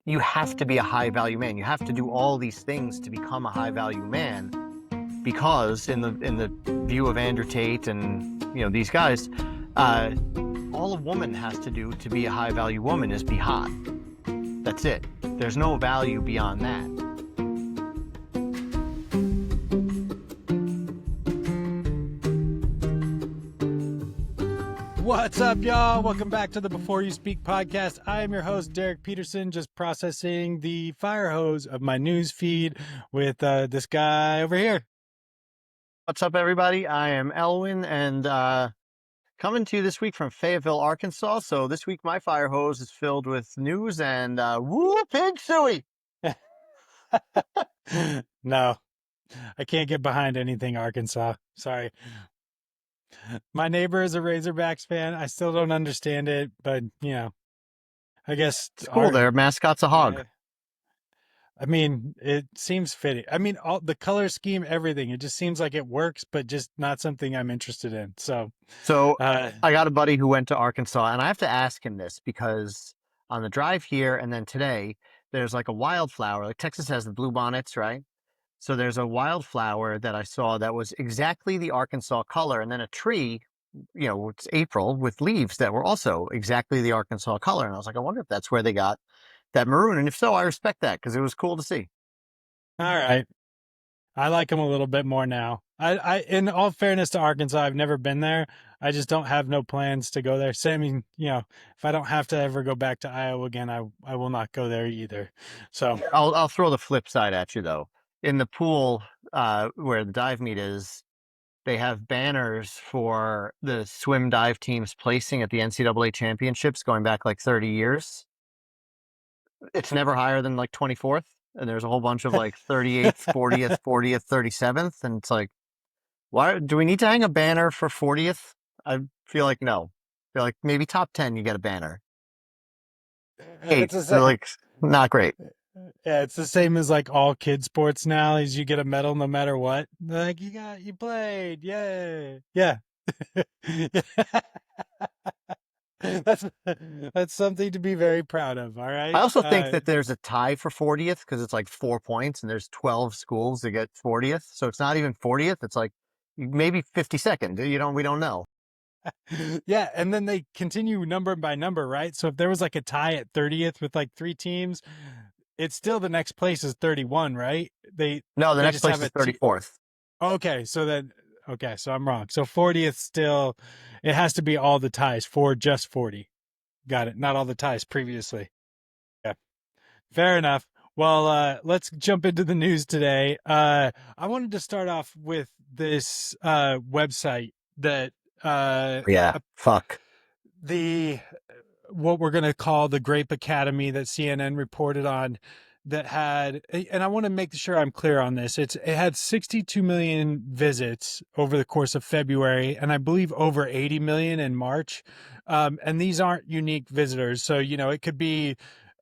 you have to be a high value man. You have to do all these things to become a high value man, because in the view of Andrew Tate and these guys, uh, all a woman has to do to be a high value woman is be hot. That's it. There's no value beyond that. What's up, y'all? Welcome back to the Before You Speak podcast. I am your host, Derek Peterson, just processing the fire hose of my news feed with this guy over here. What's up, everybody? I am Elwin, and coming to you this week from Fayetteville, Arkansas. So this week my fire hose is filled with news and woo pig suey. No, I can't get behind anything Arkansas. Sorry. My neighbor is a Razorbacks fan. I still don't understand it, but I guess It's cool. Their mascot's a hog. I mean, it seems fitting. I mean, all the color scheme, everything. It just seems like it works, but just not something I'm interested in. So I got a buddy who went to Arkansas, and I have to ask him this because on the drive here and then today, there's like a wildflower. Like Texas has the bluebonnets, right? So there's a wildflower that I saw that was exactly the Arkansas color, and then a tree, it's April, with leaves that were also exactly the Arkansas color. And I was like, I wonder if that's where they got that maroon. And if so, I respect that because it was cool to see. all right. I like them a little bit more now. In all fairness to Arkansas, I've never been there. I just don't have no plans to go there. So, I mean, if I don't have to ever go back to Iowa again, I will not go there either. So I'll throw the flip side at you though. In the pool where the dive meet is, they have banners for the swim dive teams placing at the NCAA championships going back like 30 years. It's never higher than like 24th. And there's a whole bunch of like 38th, 40th, 40th, 37th. And it's like, why do we need to hang a banner for 40th? I feel like no. I feel like maybe top 10 you get a banner. Eight, they're like not great. Yeah, it's the same as like all kid sports now. Is you get a medal no matter what. They're like you played, yay, yeah. That's something to be very proud of. All right. I also think that there's a tie for 40th because it's like 4 points and there's 12 schools that get 40th. So it's not even 40th. It's like maybe 52nd. We don't know. Yeah, and then they continue number by number, right? So if there was like a tie at 30th with like 3 teams, it's still the next place is 31, right? No, the they next just place have is 34th. Okay, so I'm wrong. So 40th still, it has to be all the ties for just 40. Got it. Not all the ties previously. Yeah, fair enough. Well, let's jump into the news today. I wanted to start off with this website that Yeah, fuck. What we're going to call the Grape Academy that CNN reported on, that had, and I want to make sure I'm clear on this. It had 62 million visits over the course of February, and I believe over 80 million in March. And these aren't unique visitors. So, it could be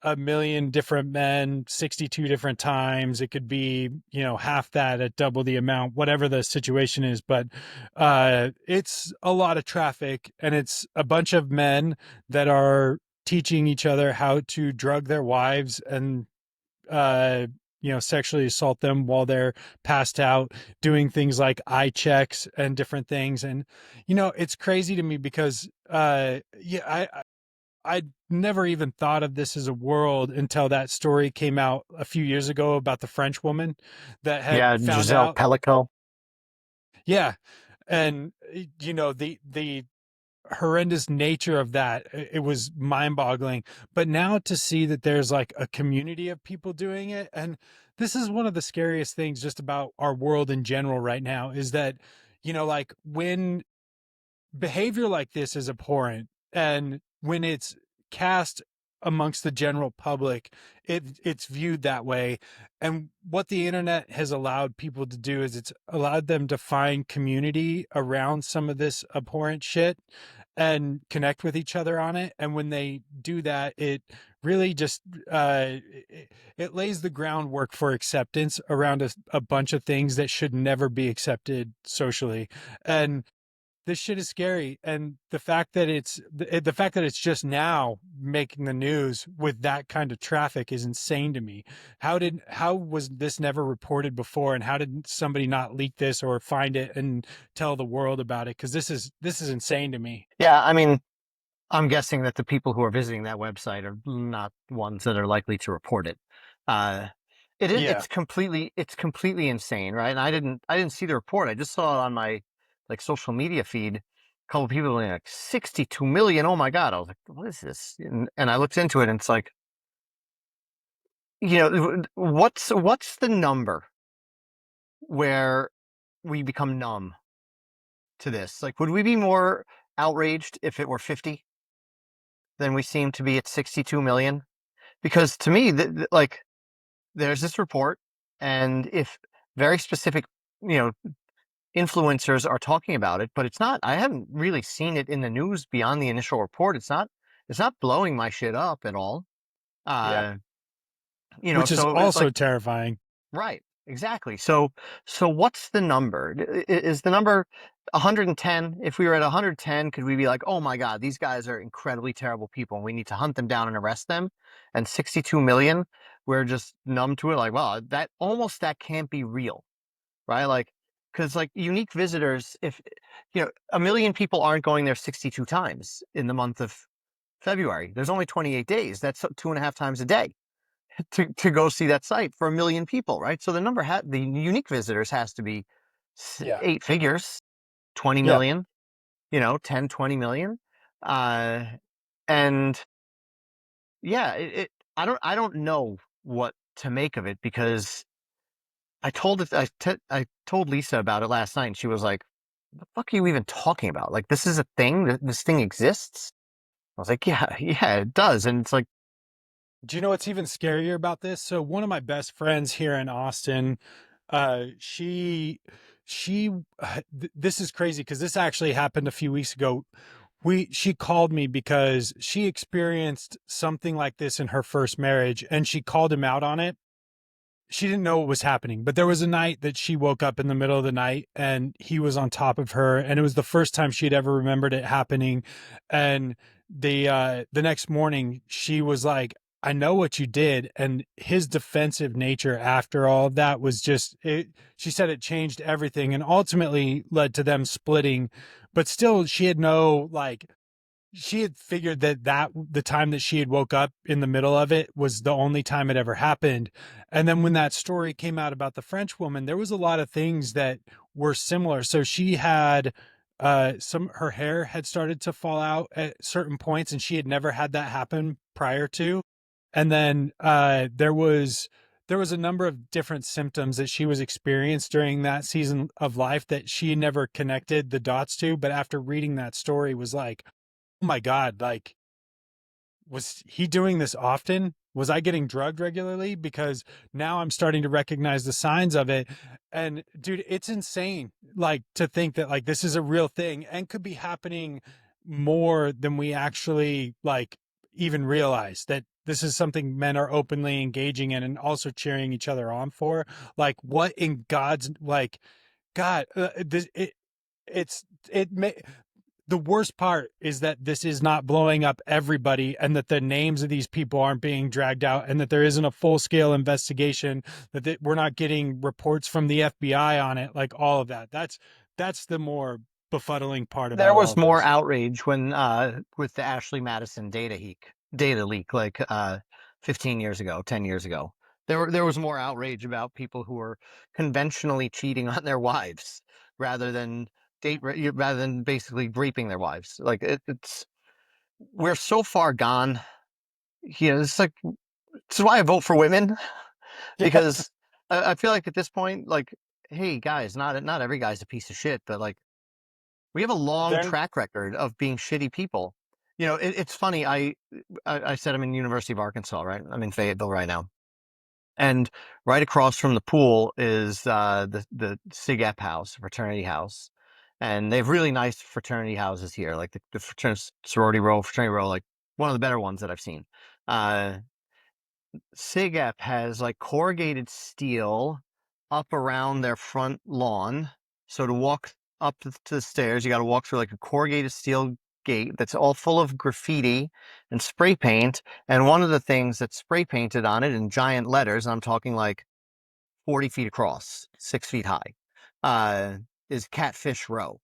a million different men 62 different times. It could be half that at double the amount, whatever the situation is. But it's a lot of traffic, and it's a bunch of men that are teaching each other how to drug their wives and sexually assault them while they're passed out, doing things like eye checks and different things. And it's crazy to me because I'd never even thought of this as a world until that story came out a few years ago about the French woman that had found Giselle out. Pellico. Yeah. And, the horrendous nature of that, it was mind-boggling. But now to see that there's like a community of people doing it, and this is one of the scariest things just about our world in general right now, is that like when behavior like this is abhorrent, and when it's cast amongst the general public, it's viewed that way. And what the internet has allowed people to do is it's allowed them to find community around some of this abhorrent shit and connect with each other on it. And when they do that, it really just it lays the groundwork for acceptance around a bunch of things that should never be accepted socially. And this shit is scary, and the fact that it's just now making the news with that kind of traffic is insane to me. How was this never reported before, and how did somebody not leak this or find it and tell the world about it? Because this is insane to me. Yeah, I mean, I'm guessing that the people who are visiting that website are not ones that are likely to report it. Uh, Yeah. it's completely insane, right? And I didn't see the report. I just saw it on my like social media feed. A couple of people being like 62 million. Oh my God. I was like, what is this? And I looked into it and it's like, what's the number where we become numb to this? Like, would we be more outraged if it were 50 than we seem to be at 62 million? Because to me, like, there's this report, and if very specific, you know, influencers are talking about it, but it's not, I haven't really seen it in the news beyond the initial report. It's not blowing my shit up at all. Yeah. Uh, Which is so it's also like, terrifying. right, exactly. So what's the number? Is the number 110? If we were at 110, could we be like, oh my God, these guys are incredibly terrible people and we need to hunt them down and arrest them? And 62 million, we're just numb to it. Like, well, that can't be real, right? Like, because like unique visitors, if a million people aren't going there 62 times in the month of February, there's only 28 days. That's 2.5 times a day to go see that site for a million people, right? So the unique visitors has to be Yeah. eight figures, 20 Yeah. million, 10, 20 million. Uh, and yeah, I don't know what to make of it because I told Lisa about it last night and she was like, "What the fuck are you even talking about? Like, this is a thing? This thing exists?" I was like, "Yeah, yeah, it does." And it's like, Do you know what's even scarier about this? So one of my best friends here in Austin, this is crazy because this actually happened a few weeks ago. She called me because she experienced something like this in her first marriage, and she called him out on it. She didn't know what was happening, but there was a night that she woke up in the middle of the night and he was on top of her, and it was the first time she'd ever remembered it happening. And the next morning she was like, I know what you did. And his defensive nature after all of that was just it. She said it changed everything and ultimately led to them splitting, but still she had no like, she had figured that the time that she had woke up in the middle of it was the only time it ever happened. And then when that story came out about the French woman, there was a lot of things that were similar. So she had some her hair had started to fall out at certain points, and she had never had that happen prior to. And then there was a number of different symptoms that she was experienced during that season of life that she never connected the dots to, but after reading that story was like, oh my God, like, was he doing this often? Was I getting drugged regularly? Because now I'm starting to recognize the signs of it. And dude, it's insane. Like to think that like this is a real thing and could be happening more than we actually like even realize, that this is something men are openly engaging in and also cheering each other on for. Like what in God's like, God, it's, it may, the worst part is that this is not blowing up everybody, and that the names of these people aren't being dragged out, and that there isn't a full scale investigation, that we're not getting reports from the FBI on it, like all of that. That's the more befuddling part there about all was of more this. outrage when with the Ashley Madison data leak like 15 years ago, 10 years ago. There was more outrage about people who were conventionally cheating on their wives rather than rather than basically raping their wives. Like it's we're so far gone. It's like this is why I vote for women Yeah. because I feel like at this point, like, hey guys, not every guy's a piece of shit, but like we have a long They're track record of being shitty people. It's funny. I said I'm in University of Arkansas, right? I'm in Fayetteville right now, and right across from the pool is the SIGEP house, fraternity house, and they have really nice fraternity houses here, like the fraternity row, like one of the better ones that I've seen. Uh, SIGEP has like corrugated steel up around their front lawn, so to walk up to the stairs. You got to walk through like a corrugated steel gate that's all full of graffiti and spray paint. And one of the things that's spray painted on it in giant letters, I'm talking like 40 feet across, 6 feet high, uh, is Catfish Row.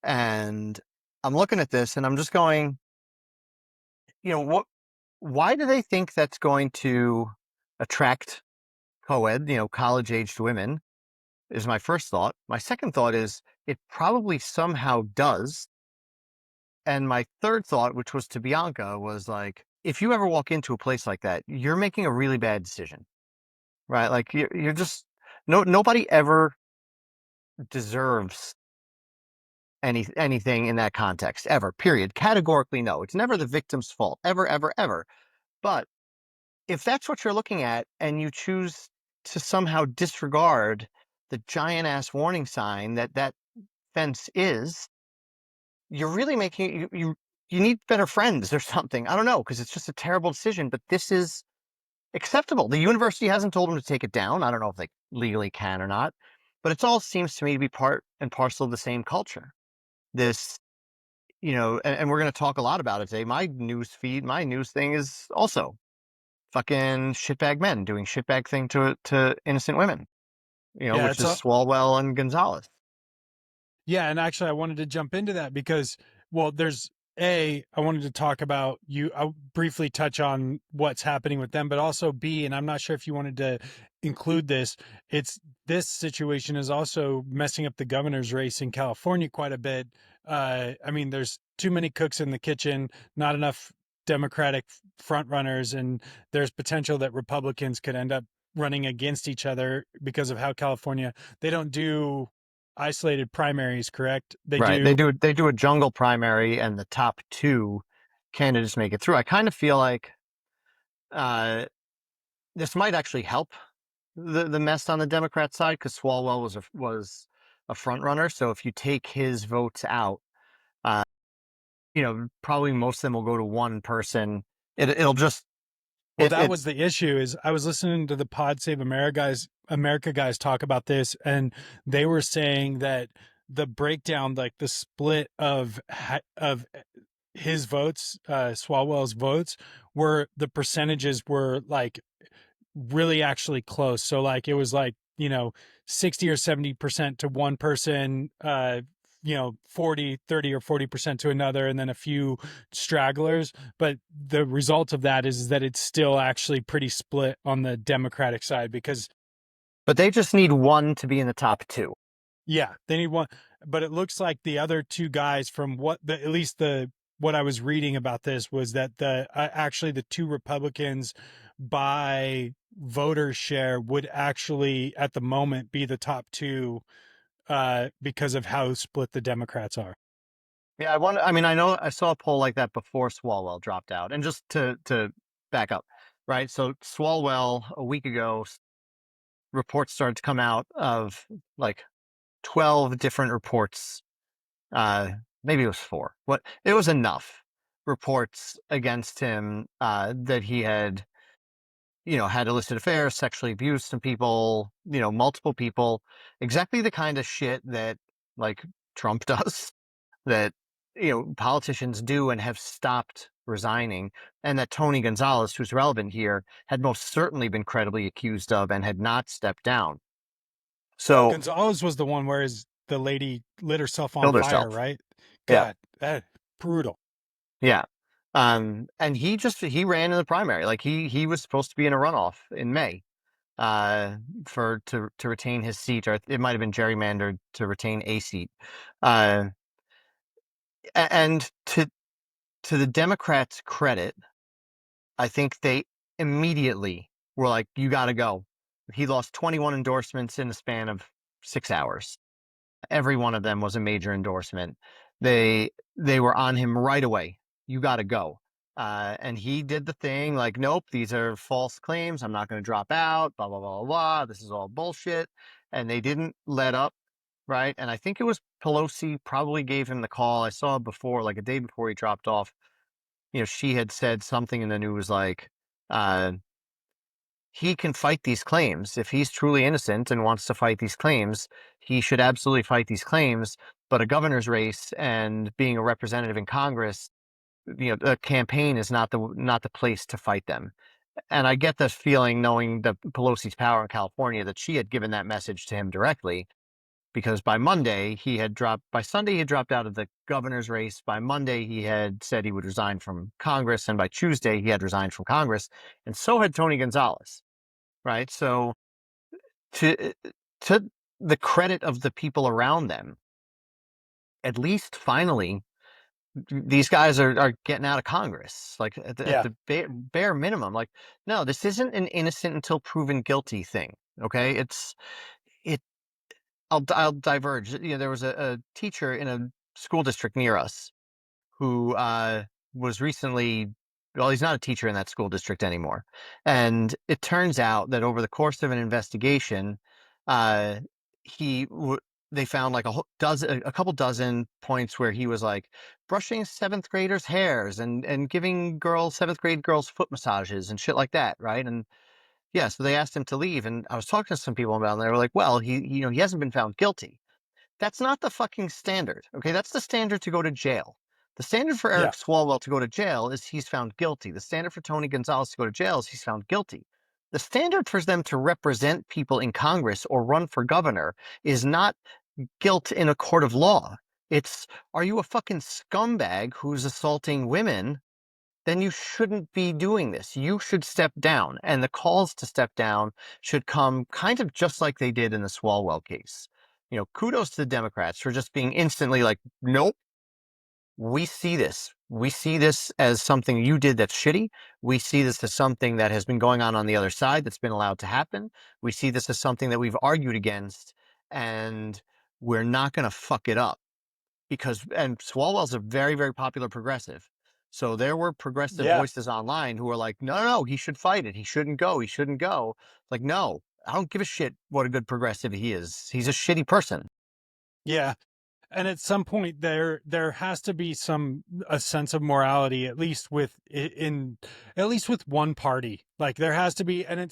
And I'm looking at this and I'm just going, what, why do they think that's going to attract co-ed, college-aged women? Is my first thought. My second thought is it probably somehow does. And my third thought, which was to Bianca, was like, if you ever walk into a place like that, you're making a really bad decision, right? Like you're just nobody ever deserves anything in that context ever. Period. Categorically, no. It's never the victim's fault, ever, ever, ever. But if that's what you're looking at, and you choose to somehow disregard the giant ass warning sign that fence is, you're really making you need better friends or something. I don't know, because it's just a terrible decision, but this is acceptable. The university hasn't told them to take it down. I don't know if they legally can or not, but it all seems to me to be part and parcel of the same culture. This, and we're going to talk a lot about it today. My news feed, my news thing is also fucking shitbag men doing shitbag thing to innocent women, Yeah, which it's is a Swalwell and Gonzalez. Yeah, and actually, I wanted to jump into that because, well, I wanted to talk about I'll briefly touch on what's happening with them, but also B, and I'm not sure if you wanted to include this. This situation is also messing up the governor's race in California quite a bit. I mean, there's too many cooks in the kitchen, not enough Democratic front runners, and there's potential that Republicans could end up running against each other because of how California, they don't do isolated primaries, correct? They Right. do. They do a jungle primary and the top two candidates make it through. I kind of feel like uh, this might actually help the mess on the Democrat side, because Swalwell was a front runner. So if you take his votes out, uh, probably most of them will go to one person. It'll just Well, it that it was the issue. Is I was listening to the Pod Save America guys talk about this, and they were saying that the breakdown, like the split of his votes, Swalwell's votes, were the percentages were like really actually close. So like it was like, 60 or 70% to one person, 40, 30 or 40% to another, and then a few stragglers. But the result of that is that it's still actually pretty split on the Democratic side because but they just need one to be in the top two. yeah, they need one. But it looks like the other two guys from at least what I was reading about this was that actually the two Republicans by voter share would actually at the moment be the top two because of how split the Democrats are. Yeah, I mean, I know I saw a poll like that before Swalwell dropped out. And just to back up, right? So Swalwell a week ago, reports started to come out of like 12 different reports. Maybe it was four. What It was enough reports against him, that he had illicit affairs, sexually abused some people, multiple people, exactly the kind of shit that like Trump does, that politicians do and have stopped resigning, and that Tony Gonzalez, who's relevant here, had most certainly been credibly accused of and had not stepped down. So Gonzalez was the one where the lady lit herself on killed fire, herself. right? Yeah, God, that brutal. yeah. And he ran in the primary. Like he was supposed to be in a runoff in May, to retain his seat, or it might have been gerrymandered to retain a seat. Uh, and to the Democrats' credit, I think they immediately were like, "You got to go." He lost 21 endorsements in the span of 6 hours. Every one of them was a major endorsement. They were on him right away. You got to go. And he did the thing like, nope, these are false claims. I'm not going to drop out. Blah blah blah blah blah. This is all bullshit. And they didn't let up, right? And I think it was Pelosi probably gave him the call. I saw before, like a day before he dropped off. She had said something in the news like, uh, he can fight these claims. If he's truly innocent and wants to fight these claims, he should absolutely fight these claims. But a governor's race and being a representative in Congress, a campaign is not the place to fight them. And I get the feeling, knowing the Pelosi's power in California, that she had given that message to him directly, because by Sunday he had dropped out of the governor's race. By Monday he had said he would resign from Congress, and by Tuesday he had resigned from Congress, and so had Tony Gonzalez, right? So to to the credit of the people around them, at least finally these guys are getting out of Congress, like at Yeah. the bare minimum. Like, no, this isn't an innocent until proven guilty thing. Okay, it. I'll diverge. There was a teacher in a school district near us who was recently. Well, he's not a teacher in that school district anymore, and it turns out that over the course of an investigation, uh, he w they found like a couple dozen points where he was like brushing seventh graders' hairs and giving seventh grade girls foot massages and shit like that, right? And yeah, so they asked him to leave, and I was talking to some people about it, and they were like, "Well, he hasn't been found guilty." That's not the fucking standard. Okay, that's the standard to go to jail. The standard for Eric Yeah. Swalwell to go to jail is he's found guilty. The standard for Tony Gonzalez to go to jail is he's found guilty. The standard for them to represent people in Congress or run for governor is not guilt in a court of law. It's, are you a fucking scumbag who's assaulting women? Then you shouldn't be doing this. You should step down. And the calls to step down should come kind of just like they did in the Swalwell case. Kudos to the Democrats for just being instantly like, nope, we see this. We see this as something you did that's shitty. We see this as something that has been going on the other side that's been allowed to happen. We see this as something that we've argued against, and we're not going to fuck it up, and Swalwell's a very, very popular progressive. So there were progressive Yeah. voices online who were like, no, no, no, he should fight it. He shouldn't go. He shouldn't go. Like, no, I don't give a shit what a good progressive he is. He's a shitty person. Yeah. And at some point there has to be a sense of morality, at least at least with one party. Like there has to be, and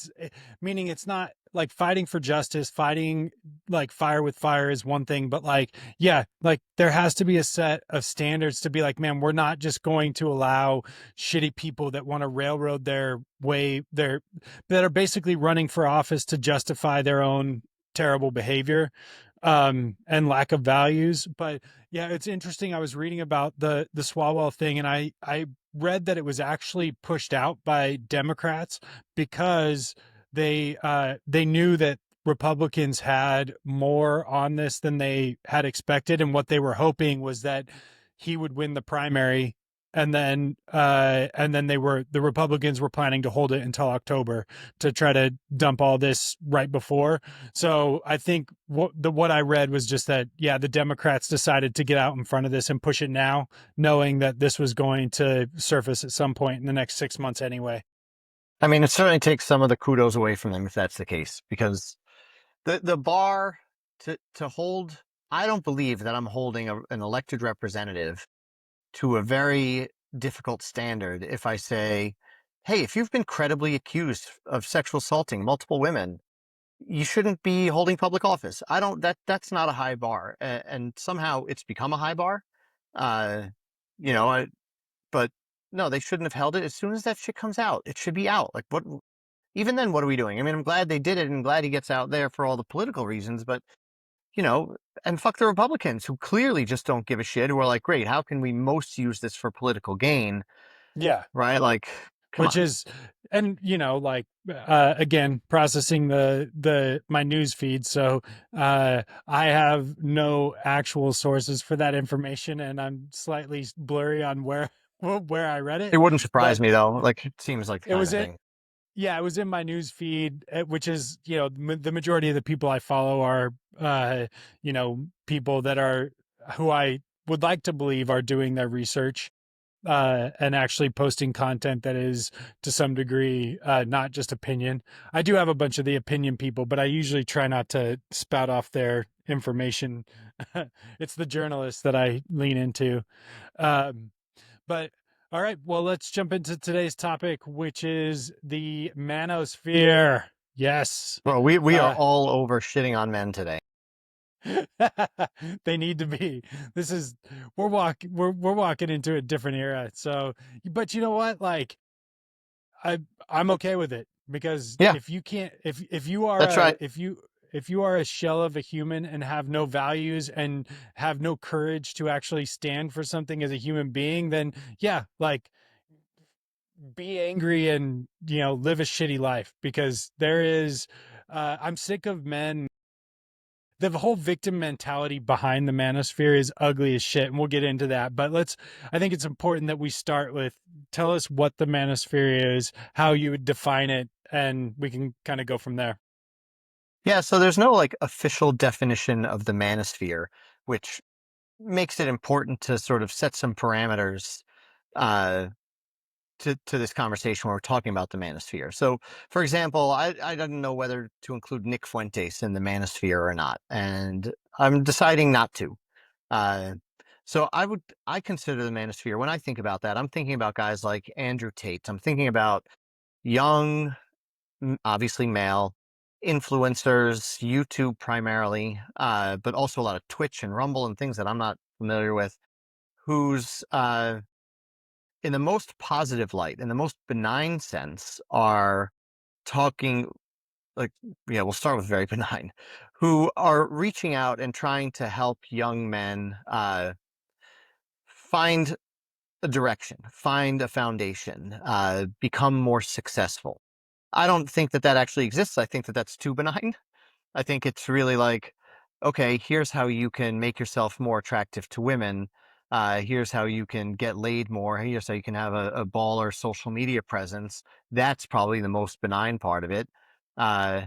meaning it's not like fighting for justice, fighting like fire with fire is one thing, but like, yeah, like there has to be a set of standards to be like, man, we're not just going to allow shitty people that want to railroad their way, that are basically running for office to justify their own terrible behavior and lack of values. But yeah, it's interesting. I was reading about the Swalwell thing, and I read that it was actually pushed out by Democrats because they knew that Republicans had more on this than they had expected, and what they were hoping was that he would win the primary, and then the Republicans were planning to hold it until October to try to dump all this right before. So I think what I read was just that, yeah, the Democrats decided to get out in front of this and push it now, knowing that this was going to surface at some point in the next 6 months anyway. I mean, it certainly takes some of the kudos away from them if that's the case, because the bar to hold, I don't believe that I'm holding an elected representative to a very difficult standard if I say, hey, if you've been credibly accused of sexual assaulting multiple women, you shouldn't be holding public office. I don't, that's not a high bar. And somehow it's become a high bar. Uh, you know, I, but no, they shouldn't have held it. As soon as that shit comes out, it should be out. Like, even then, what are we doing? I mean, I'm glad they did it and glad he gets out there for all the political reasons, but you know, and fuck the Republicans who clearly just don't give a shit, who are like, great, how can we most use this for political gain? Yeah. Right? Like, come Which on. is, and like again, processing the my news feed, so I have no actual sources for that information, and I'm slightly blurry on where I read It it, wouldn't surprise but me though. Like, it seems like the it kind was of it. thing. Yeah, it was in my news feed, which is, the majority of the people I follow are people that are, who I would like to believe are doing their research and actually posting content that is to some degree not just opinion. I do have a bunch of the opinion people, but I usually try not to spout off their information. It's the journalists that I lean into. Um, but All right, well, let's jump into today's topic, which is the manosphere. Yes. Well, we are Uh, all over shitting on men today. they need to be. This is we're walking into a different era. So, but you know what? Like I I'm okay with it because Yeah, if you can't if you are that's a right. if you are a shell of a human and have no values and have no courage to actually stand for something as a human being, then yeah, like be angry and live a shitty life because there is I'm sick of men. The whole victim mentality behind the manosphere is ugly as shit, and we'll get into that. But I think it's important that we start with tell us what the manosphere is, how you would define it, and we can kind of go from there. Yeah, so there's no like official definition of the manosphere, which makes it important to sort of set some parameters uh, to this conversation when we're talking about the manosphere. So, for example, I didn't know whether to include Nick Fuentes in the manosphere or not, and I'm deciding not to. Uh, I consider the manosphere when I think about that. I'm thinking about guys like Andrew Tate. I'm thinking about young, obviously male influencers, YouTube primarily, but also a lot of Twitch and Rumble and things that I'm not familiar with, who's in the most positive light, in the most benign sense, are talking like, yeah, we'll start with very benign, who are reaching out and trying to help young men find a direction, find a foundation, become more successful. I don't think that that actually exists. I think that that's too benign. I think it's really like, okay, here's how you can make yourself more attractive to women. Here's how you can get laid more. Here's how you can have a baller social media presence. That's probably the most benign part of it.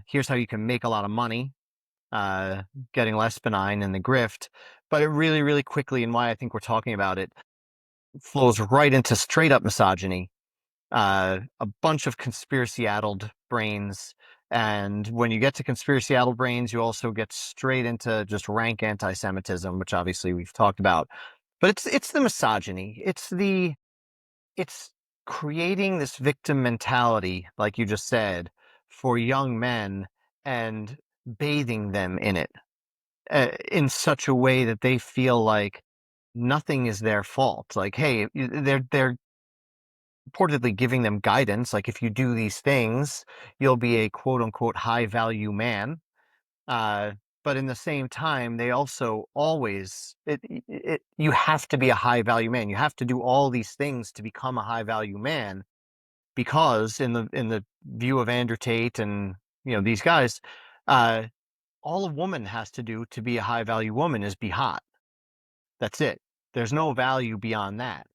Here's how you can make a lot of money, uh, getting less benign in the grift. But it really, really quickly, and why I think we're talking about it, flows right into straight up misogyny, a bunch of conspiracy addled brains. And when you get to conspiracy addled brains, you also get straight into just rank anti Semitism, which obviously we've talked about. But it's the misogyny. It's creating this victim mentality, like you just said, for young men and bathing them in it in such a way that they feel like nothing is their fault. Like, hey, they're reportedly giving them guidance, like if you do these things, you'll be a quote unquote high value man. Uh, but in the same time, they also always you have to be a high value man. You have to do all these things to become a high value man because in the view of Andrew Tate and these guys, uh, all a woman has to do to be a high value woman is be hot. That's it. There's no value beyond that,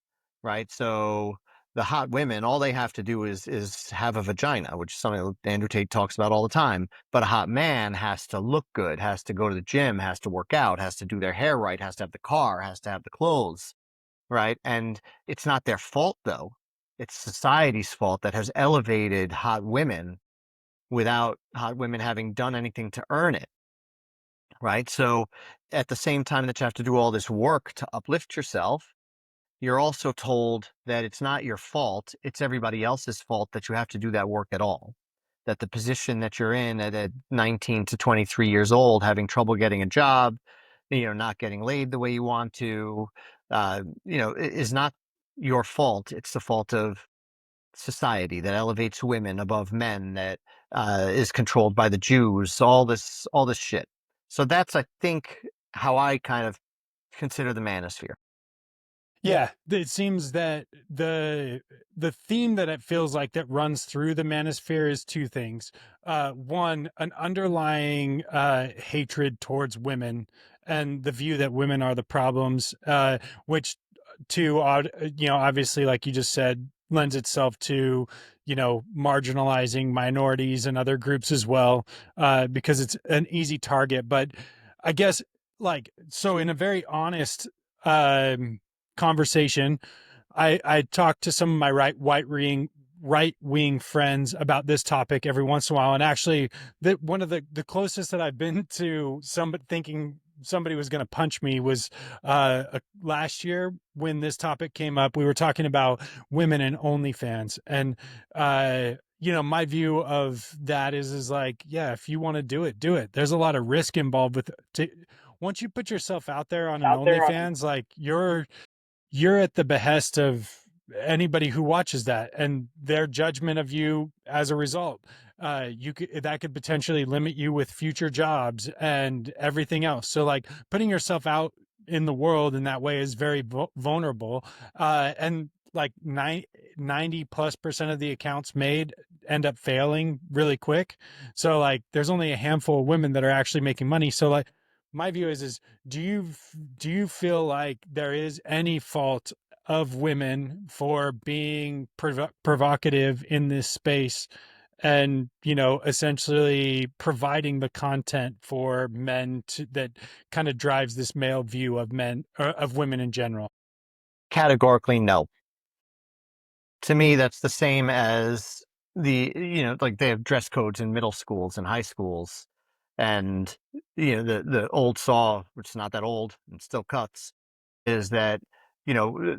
right? So the hot women, all they have to do is have a vagina, which is something that Andrew Tate talks about all the time. But a hot man has to look good, has to go to the gym, has to work out, has to do their hair right, has to have the car, has to have the clothes, right? And it's not their fault though. It's society's fault that has elevated hot women without hot women having done anything to earn it, right? So at the same time that you have to do all this work to uplift yourself, you're also told that it's not your fault, it's everybody else's fault that you have to do that work at all. That the position that you're in at 19 to 23 years old, having trouble getting a job, not getting laid the way you want to, is not your fault. It's the fault of society that elevates women above men, that is controlled by the Jews, all this shit. So that's, I think, how I kind of consider the manosphere. Yeah, it seems that the theme that it feels like that runs through the manosphere is two things. One, an underlying hatred towards women and the view that women are the problems, which to obviously, like you just said, lends itself to marginalizing minorities and other groups as well, because it's an easy target. But I guess like so in a very honest um conversation, I talk to some of my right wing friends about this topic every once in a while, and actually, that one of the closest that I've been to some thinking somebody was going to punch me was last year when this topic came up. We were talking about women and OnlyFans, and my view of that is like, yeah, if you want to do it, do it. There's a lot of risk involved with it. Once you put yourself out there on an Out there on OnlyFans, like you're at the behest of anybody who watches that and their judgment of you as a result. That could potentially limit you with future jobs and everything else. So like putting yourself out in the world in that way is very vulnerable. And like 90+% of the accounts made end up failing really quick. So like there's only a handful of women that are actually making money. So like my view is do you feel like there is any fault of women for being provocative in this space and essentially providing the content for men that kind of drives this male view of men or of women in general? categorically no. To me, that's the same as like they have dress codes in middle schools and high schools. And the old saw, which is not that old and still cuts, is that, you know,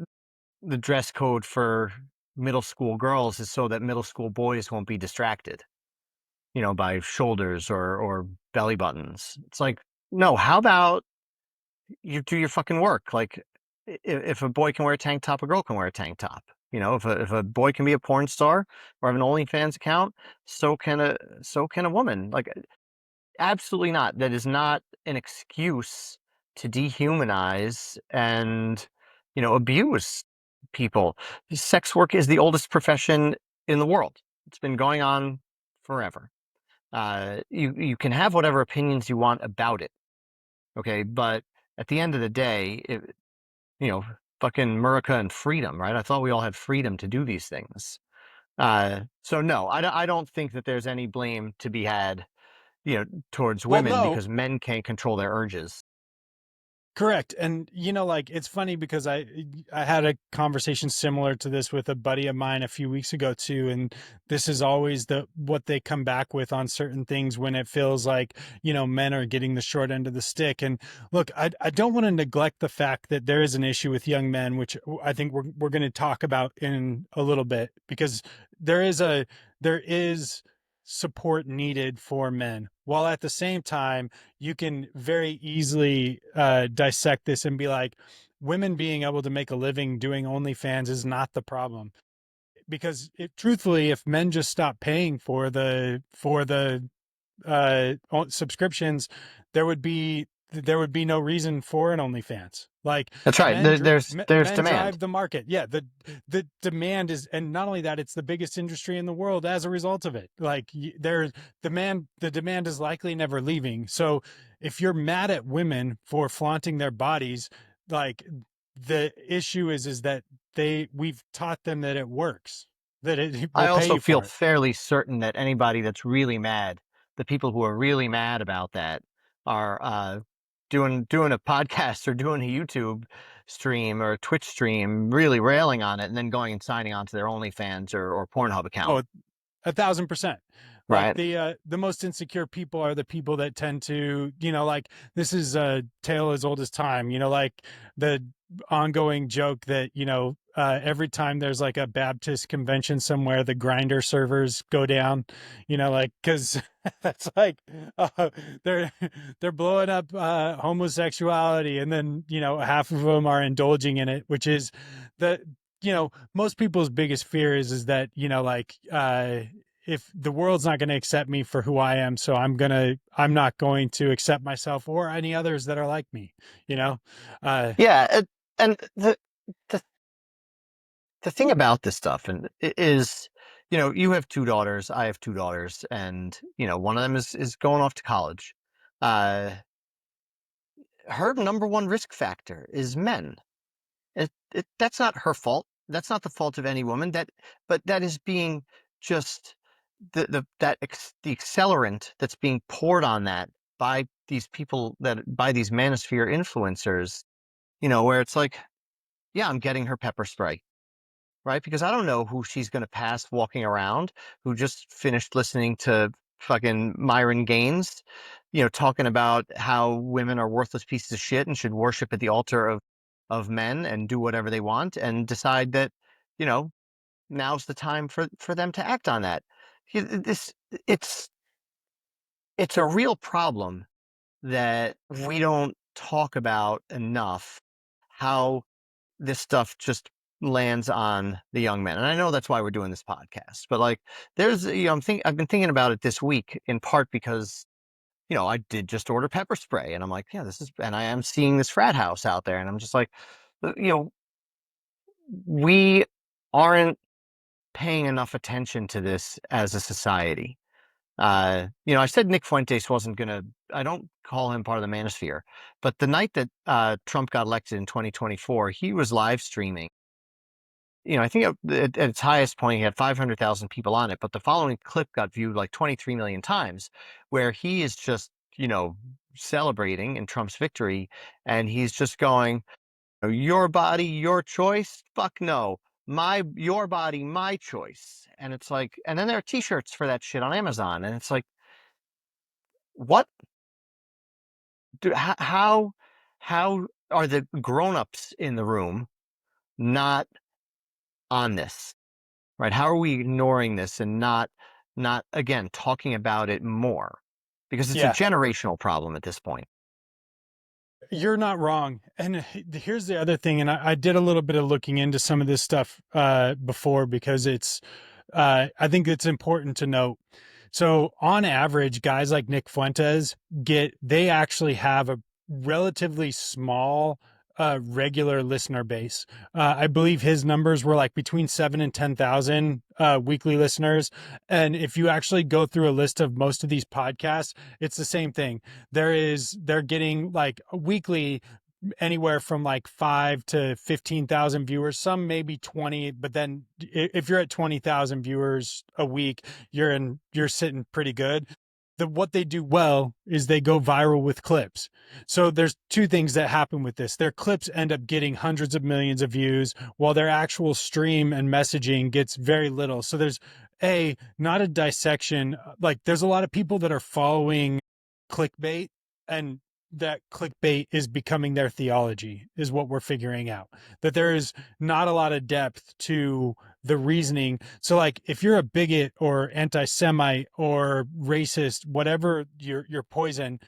the dress code for middle school girls is so that middle school boys won't be distracted, by shoulders or belly buttons. It's like, no, how about you do your fucking work? Like, if a boy can wear a tank top, a girl can wear a tank top. If a boy can be a porn star or have an OnlyFans account, so can a woman. Like, absolutely not. That is not an excuse to dehumanize and, abuse people. Sex work is the oldest profession in the world. It's been going on forever. You can have whatever opinions you want about it, okay? But at the end of the day, you know, fucking America and freedom, right? I thought we all had freedom to do these things. So no, I don't think that there's any blame to be had, towards Well, women no. because men can't control their urges. Correct. And like it's funny because I had a conversation similar to this with a buddy of mine a few weeks ago too, and this is always the what they come back with on certain things when it feels like, men are getting the short end of the stick. And look, I don't want to neglect the fact that there is an issue with young men, which I think we're going to talk about in a little bit, because there is support needed for men, while at the same time you can very easily dissect this and be like, women being able to make a living doing OnlyFans is not the problem. Because truthfully, if men just stop paying for the subscriptions, there would be no reason for an OnlyFans. Like That's right. There's men demand. drive the market. Yeah, the demand is, and not only that, it's the biggest industry in the world as a result of it. Like the demand is likely never leaving. So if you're mad at women for flaunting their bodies, like the issue is that we've taught them that it works, that it I will pay also you feel for it. fairly certain that anybody that's really mad, the people who are really mad about that, are doing a podcast or doing a YouTube stream or a Twitch stream, really railing on it, and then going and signing on to their OnlyFans or Pornhub account, Oh, 1,000%. Like right? the most insecure people are the people that tend to, like this is a tale as old as time, like the ongoing joke that, every time there's like a Baptist convention somewhere, the grinder servers go down, like, cause that's like, uh, they're, they're blowing up, homosexuality. And then, half of them are indulging in it, which is the, most people's biggest fear is that, like, if the world's not going to accept me for who I am, so I'm not going to accept myself or any others that are like me, you know? Uh, Yeah, and the the thing about this stuff and is, you have two daughters, I have two daughters, and one of them is going off to college. Uh, her number one risk factor is men. That's not her fault. That's not the fault of any woman. But that is being just the accelerant that's being poured on that by these people, that by these manosphere influencers. Where it's like, yeah, I'm getting her pepper spray, right? Because I don't know who she's going to pass walking around who just finished listening to fucking Myron Gaines talking about how women are worthless pieces of shit and should worship at the altar of men and do whatever they want, and decide that, you know, now's the time for them to act on that. This it's it's a real problem that we don't talk about enough, how this stuff just lands on the young men. And I know that's why we're doing this podcast, but like there's, I've been thinking about it this week in part because, I did just order pepper spray and I'm like, yeah, and I am seeing this frat house out there and I'm just like, you know, we aren't paying enough attention to this as a society. I said Nick Fuentes wasn't going to, I don't call him part of the Manosphere, but the night that Trump got elected in 2024, he was live streaming. I think at its highest point, he had 500,000 people on it, but the following clip got viewed like 23 million times, where he is just, celebrating in Trump's victory. And he's just going, your body, your choice? Fuck no. Your body, my choice. And it's like, and then there are t-shirts for that shit on Amazon. And it's like, what how are the grown-ups in the room not on this, right? How are we ignoring this and not again talking about it more? Because it's a Yeah, generational problem at this point. you're not wrong. And here's the other thing, and I did a little bit of looking into some of this stuff before because I think it's important to note. So on average, guys like Nick Fuentes they actually have a relatively small regular listener base. I believe his numbers were like between 7 and 10,000 weekly listeners. And if you actually go through a list of most of these podcasts, it's the same thing. They're getting like a weekly anywhere from like 5 to 15,000 viewers, some maybe 20, but then if you're at 20,000 viewers a week, you're sitting pretty good. What they do well is they go viral with clips. So there's two things that happen with this. Their clips end up getting hundreds of millions of views while their actual stream and messaging gets very little. So there's not a dissection. Like there's a lot of people that are following clickbait, and that clickbait is becoming their theology, is what we're figuring out. That there is not a lot of depth to the reasoning. So like if you're a bigot or anti-Semite or racist, whatever your poison,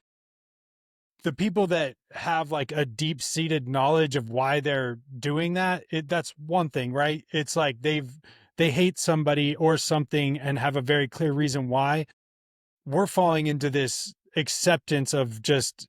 the people that have like a deep-seated knowledge of why they're doing that, that's one thing, right? It's like they hate somebody or something and have a very clear reason why. We're falling into this acceptance of just,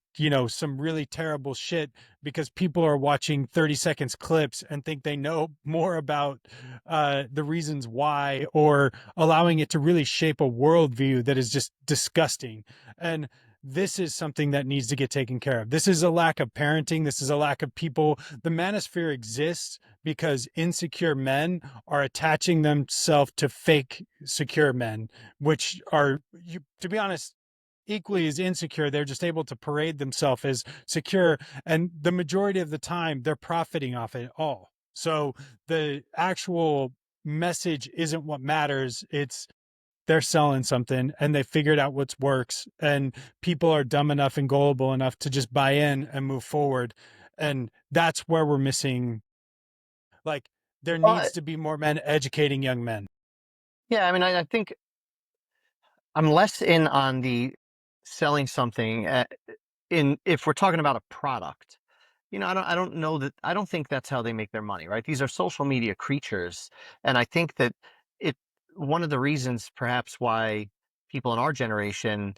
some really terrible shit because people are watching 30 seconds clips and think they know more about the reasons why, or allowing it to really shape a worldview that is just disgusting. And this is something that needs to get taken care of. This is a lack of parenting. This is a lack of people. The manosphere exists because insecure men are attaching themselves to fake secure men, which are, to be honest, equally as insecure. They're just able to parade themselves as secure. And the majority of the time, they're profiting off it all. So the actual message isn't what matters. It's they're selling something and they figured out what works. And people are dumb enough and gullible enough to just buy in and move forward. And that's where we're missing. Like, there Uh, needs to be more men educating young men. yeah, I mean, I think I'm less in on the selling something in if we're talking about a product. I don't know that I don't think that's how they make their money, right? These are social media creatures, and I think that it one of the reasons perhaps why people in our generation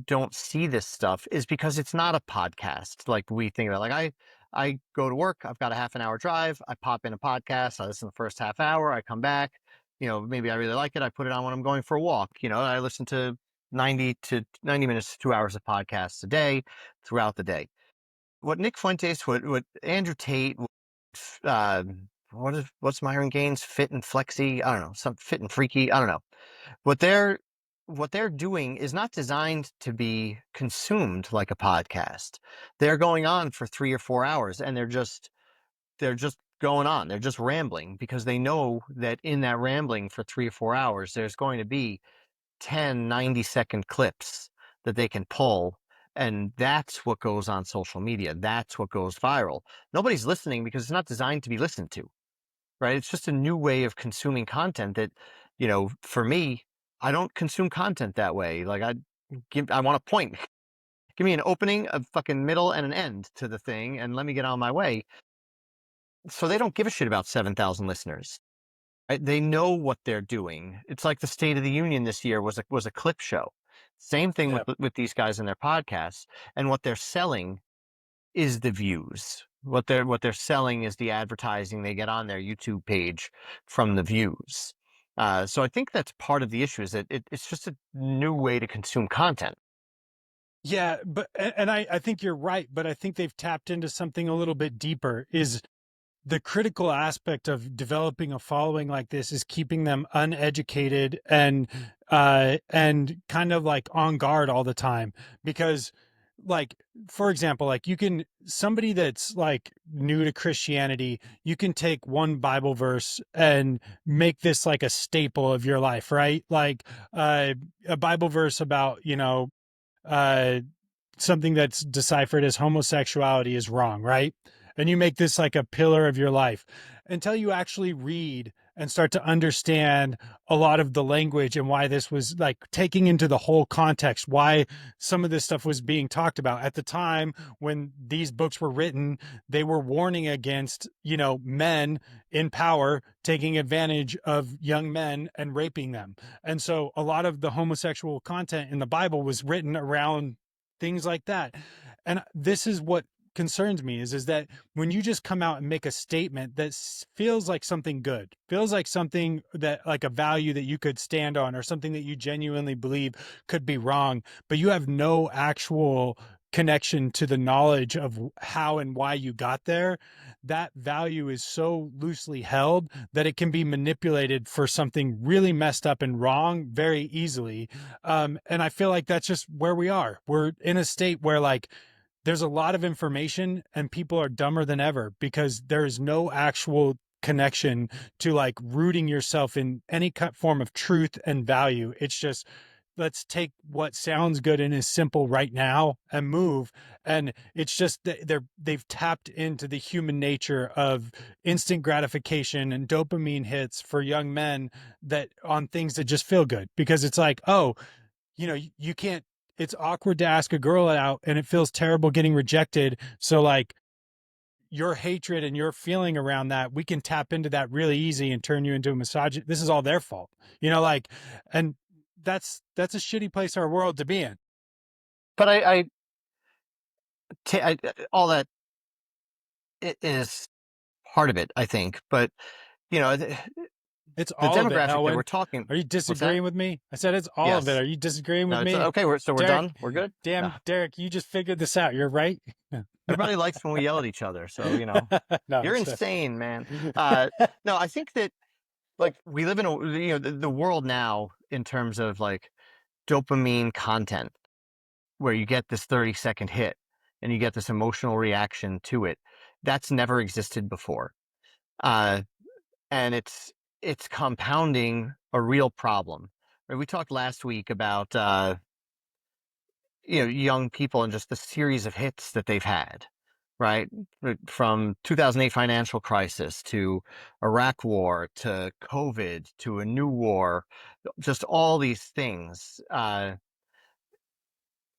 don't see this stuff is because it's not a podcast like we think about. Like I go to work, I've got a half an hour drive, I pop in a podcast, I listen to the first half hour, I come back, maybe I really like it, I put it on when I'm going for a walk. I listen to 90 minutes to 2 hours of podcasts a day throughout the day. What Nick Fuentes, what Andrew Tate, uh, what's Myron Gaines, Fit and Flexy, I don't know, some Fit and Freaky, I don't know. What they're what they're doing is not designed to be consumed like a podcast. They're going on for 3 or 4 hours and they're just going on. They're just rambling because they know that in that rambling for 3 or 4 hours, there's going to be 10 90-second clips that they can pull And that's what goes on social media. That's what goes viral. Nobody's listening because it's not designed to be listened to, right? It's just a new way of consuming content that, for me, I don't consume content that way. Like I want a point. Give me an opening, a fucking middle, and an end to the thing, and let me get on my way. So they don't give a shit about 7,000 listeners. Right? They know what they're doing. It's like the State of the Union this year was a clip show. Same thing Yeah. with these guys and their podcasts, and what they're selling is the views. What they're selling is the advertising they get on their YouTube page from the views. So I think that's part of the issue is that it's just a new way to consume content. Yeah, but and I think you're right, but I think they've tapped into something a little bit deeper. Is the critical aspect of developing a following like this is keeping them uneducated and kind of like on guard all the time, because like, for example, like you can, somebody that's like new to Christianity, you can take one Bible verse and make this like a staple of your life, right? Like a Bible verse about, uh something that's deciphered as homosexuality is wrong, right? And you make this like a pillar of your life until you actually read and start to understand a lot of the language and why this was like taking into the whole context, why some of this stuff was being talked about at the time when these books were written. They were warning against, men in power taking advantage of young men and raping them. And so a lot of the homosexual content in the Bible was written around things like that. And this is what concerns me is that when you just come out and make a statement that feels like something good, feels like something that like a value that you could stand on or something that you genuinely believe could be wrong, but you have no actual connection to the knowledge of how and why you got there, that value is so loosely held that it can be manipulated for something really messed up and wrong very easily. And I feel like that's just where we are. We're in a state where like there's a lot of information and people are dumber than ever because there is no actual connection to like rooting yourself in any form of truth and value. It's just, let's take what sounds good and is simple right now and move. And it's just they've tapped into the human nature of instant gratification and dopamine hits for young men, that on things that just feel good, because it's like, oh, you can't, it's awkward to ask a girl out and it feels terrible getting rejected. So like your hatred and your feeling around that, we can tap into that really easy and turn you into a misogynist. This is all their fault, like, and that's a shitty place our world to be in. But all that is part of it, I think. But you know, the, It's the all of it, demographic that we're Elwin. talking. Are you What's that? disagreeing with me? I said it's all of it. Yes. Are you disagreeing with No, it's me? okay. We're Derek, done. We're good. No, damn, Derek, you just figured this out. You're right. everybody likes when we yell at each other. So No, you're it's insane, man. Uh, no, I think that like we live in the world now in terms of like dopamine content where you get this 30-second hit and you get this emotional reaction to it. That's never existed before. Uh, and it's compounding a real problem. Right? We talked last week about young people and just the series of hits that they've had, right? From 2008 financial crisis to Iraq war to COVID to a new war, just all these things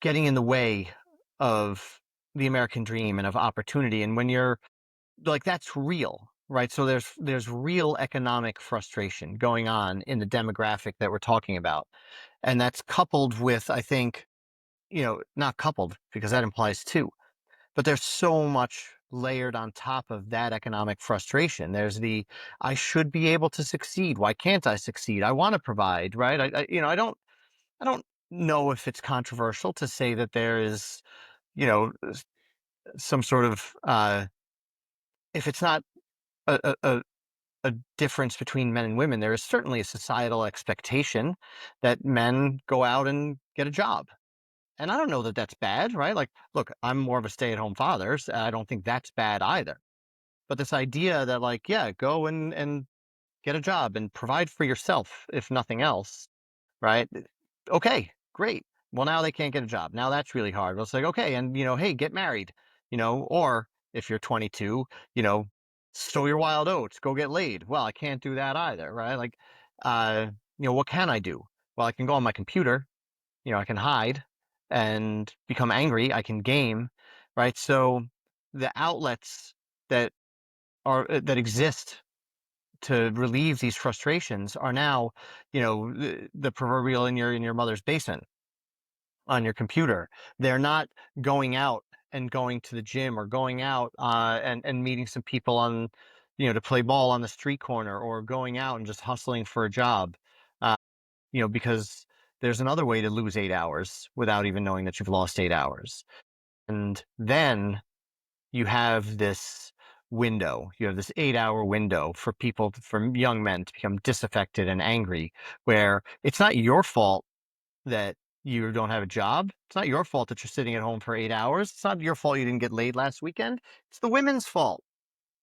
getting in the way of the American dream and of opportunity. And when you're like, that's real, right? So there's real economic frustration going on in the demographic that we're talking about. And that's coupled with, I think, not coupled because that implies two, but there's so much layered on top of that economic frustration. There's I should be able to succeed. Why can't I succeed? I want to provide, right? I don't know if it's controversial to say that there is, you know, some sort of, if it's not a, a, a a difference between men and women, there is certainly a societal expectation that men go out and get a job. And I don't know that that's bad, right? Like, look, I'm more of a stay-at-home father, so I don't think that's bad either. But this idea that, like, yeah, go and get a job and provide for yourself, if nothing else, right? Okay, great. Well, now they can't get a job. Now that's really hard. Well, it's like, okay, and hey, get married, or if you're 22, you know, sow your wild oats, go get laid. Well, I can't do that either, right? Like, uh, what can I do? Well, I can go on my computer, I can hide and become angry. I can game, right? So the outlets that that exist to relieve these frustrations are now, the proverbial in your mother's basement on your computer. They're not going out and going to the gym or going out and meeting some people on, to play ball on the street corner or going out and just hustling for a job, because there's another way to lose 8 hours without even knowing that you've lost 8 hours. And then you have this window, you have this 8 hour window for people, for young men to become disaffected and angry, where it's not your fault that you don't have a job. It's not your fault that you're sitting at home for 8 hours. It's not your fault you didn't get laid last weekend. It's the women's fault.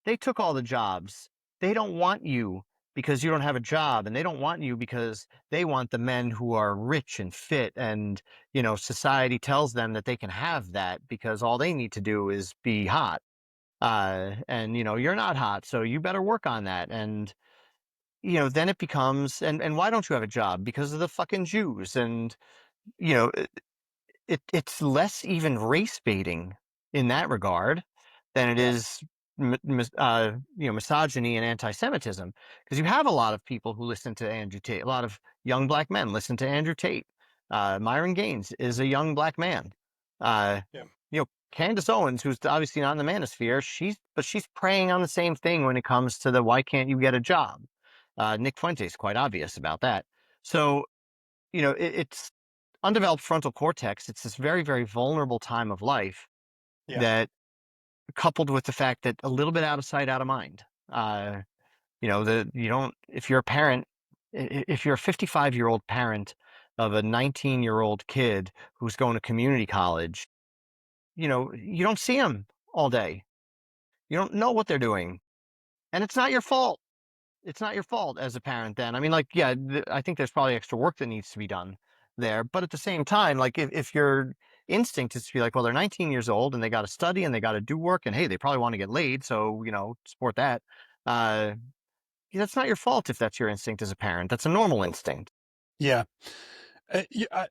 They took all the jobs. They don't want you because you don't have a job, and they don't want you because they want the men who are rich and fit, and society tells them that they can have that because all they need to do is be hot. And you're not hot, so you better work on that. And then it becomes, and why don't you have a job? Because of the fucking Jews. And you know it's less even race baiting in that regard than it Yeah. is misogyny and anti-Semitism, because you have a lot of people who listen to Andrew Tate. A lot of young black men listen to Andrew Tate. Myron Gaines is a young black man. uh Yeah. Candace Owens, who's obviously not in the manosphere, she's preying on the same thing when it comes to the why can't you get a job. Nick Fuentes quite obvious about that. So it's undeveloped frontal cortex. It's this very, very vulnerable time of life Yeah. that, coupled with the fact that a little bit out of sight, out of mind. You don't, if you're a parent, if you're a 55-year-old parent of a 19-year-old kid who's going to community college, you don't see them all day. You don't know what they're doing. And it's not your fault. It's not your fault as a parent then. I mean, like, yeah, I think there's probably extra work that needs to be done there. But at the same time, like, if your instinct is to be like, well, they're 19 years old and they got to study and they got to do work, and hey, they probably want to get laid. So, support that. Uh, that's not your fault if that's your instinct as a parent. That's a normal instinct. Yeah.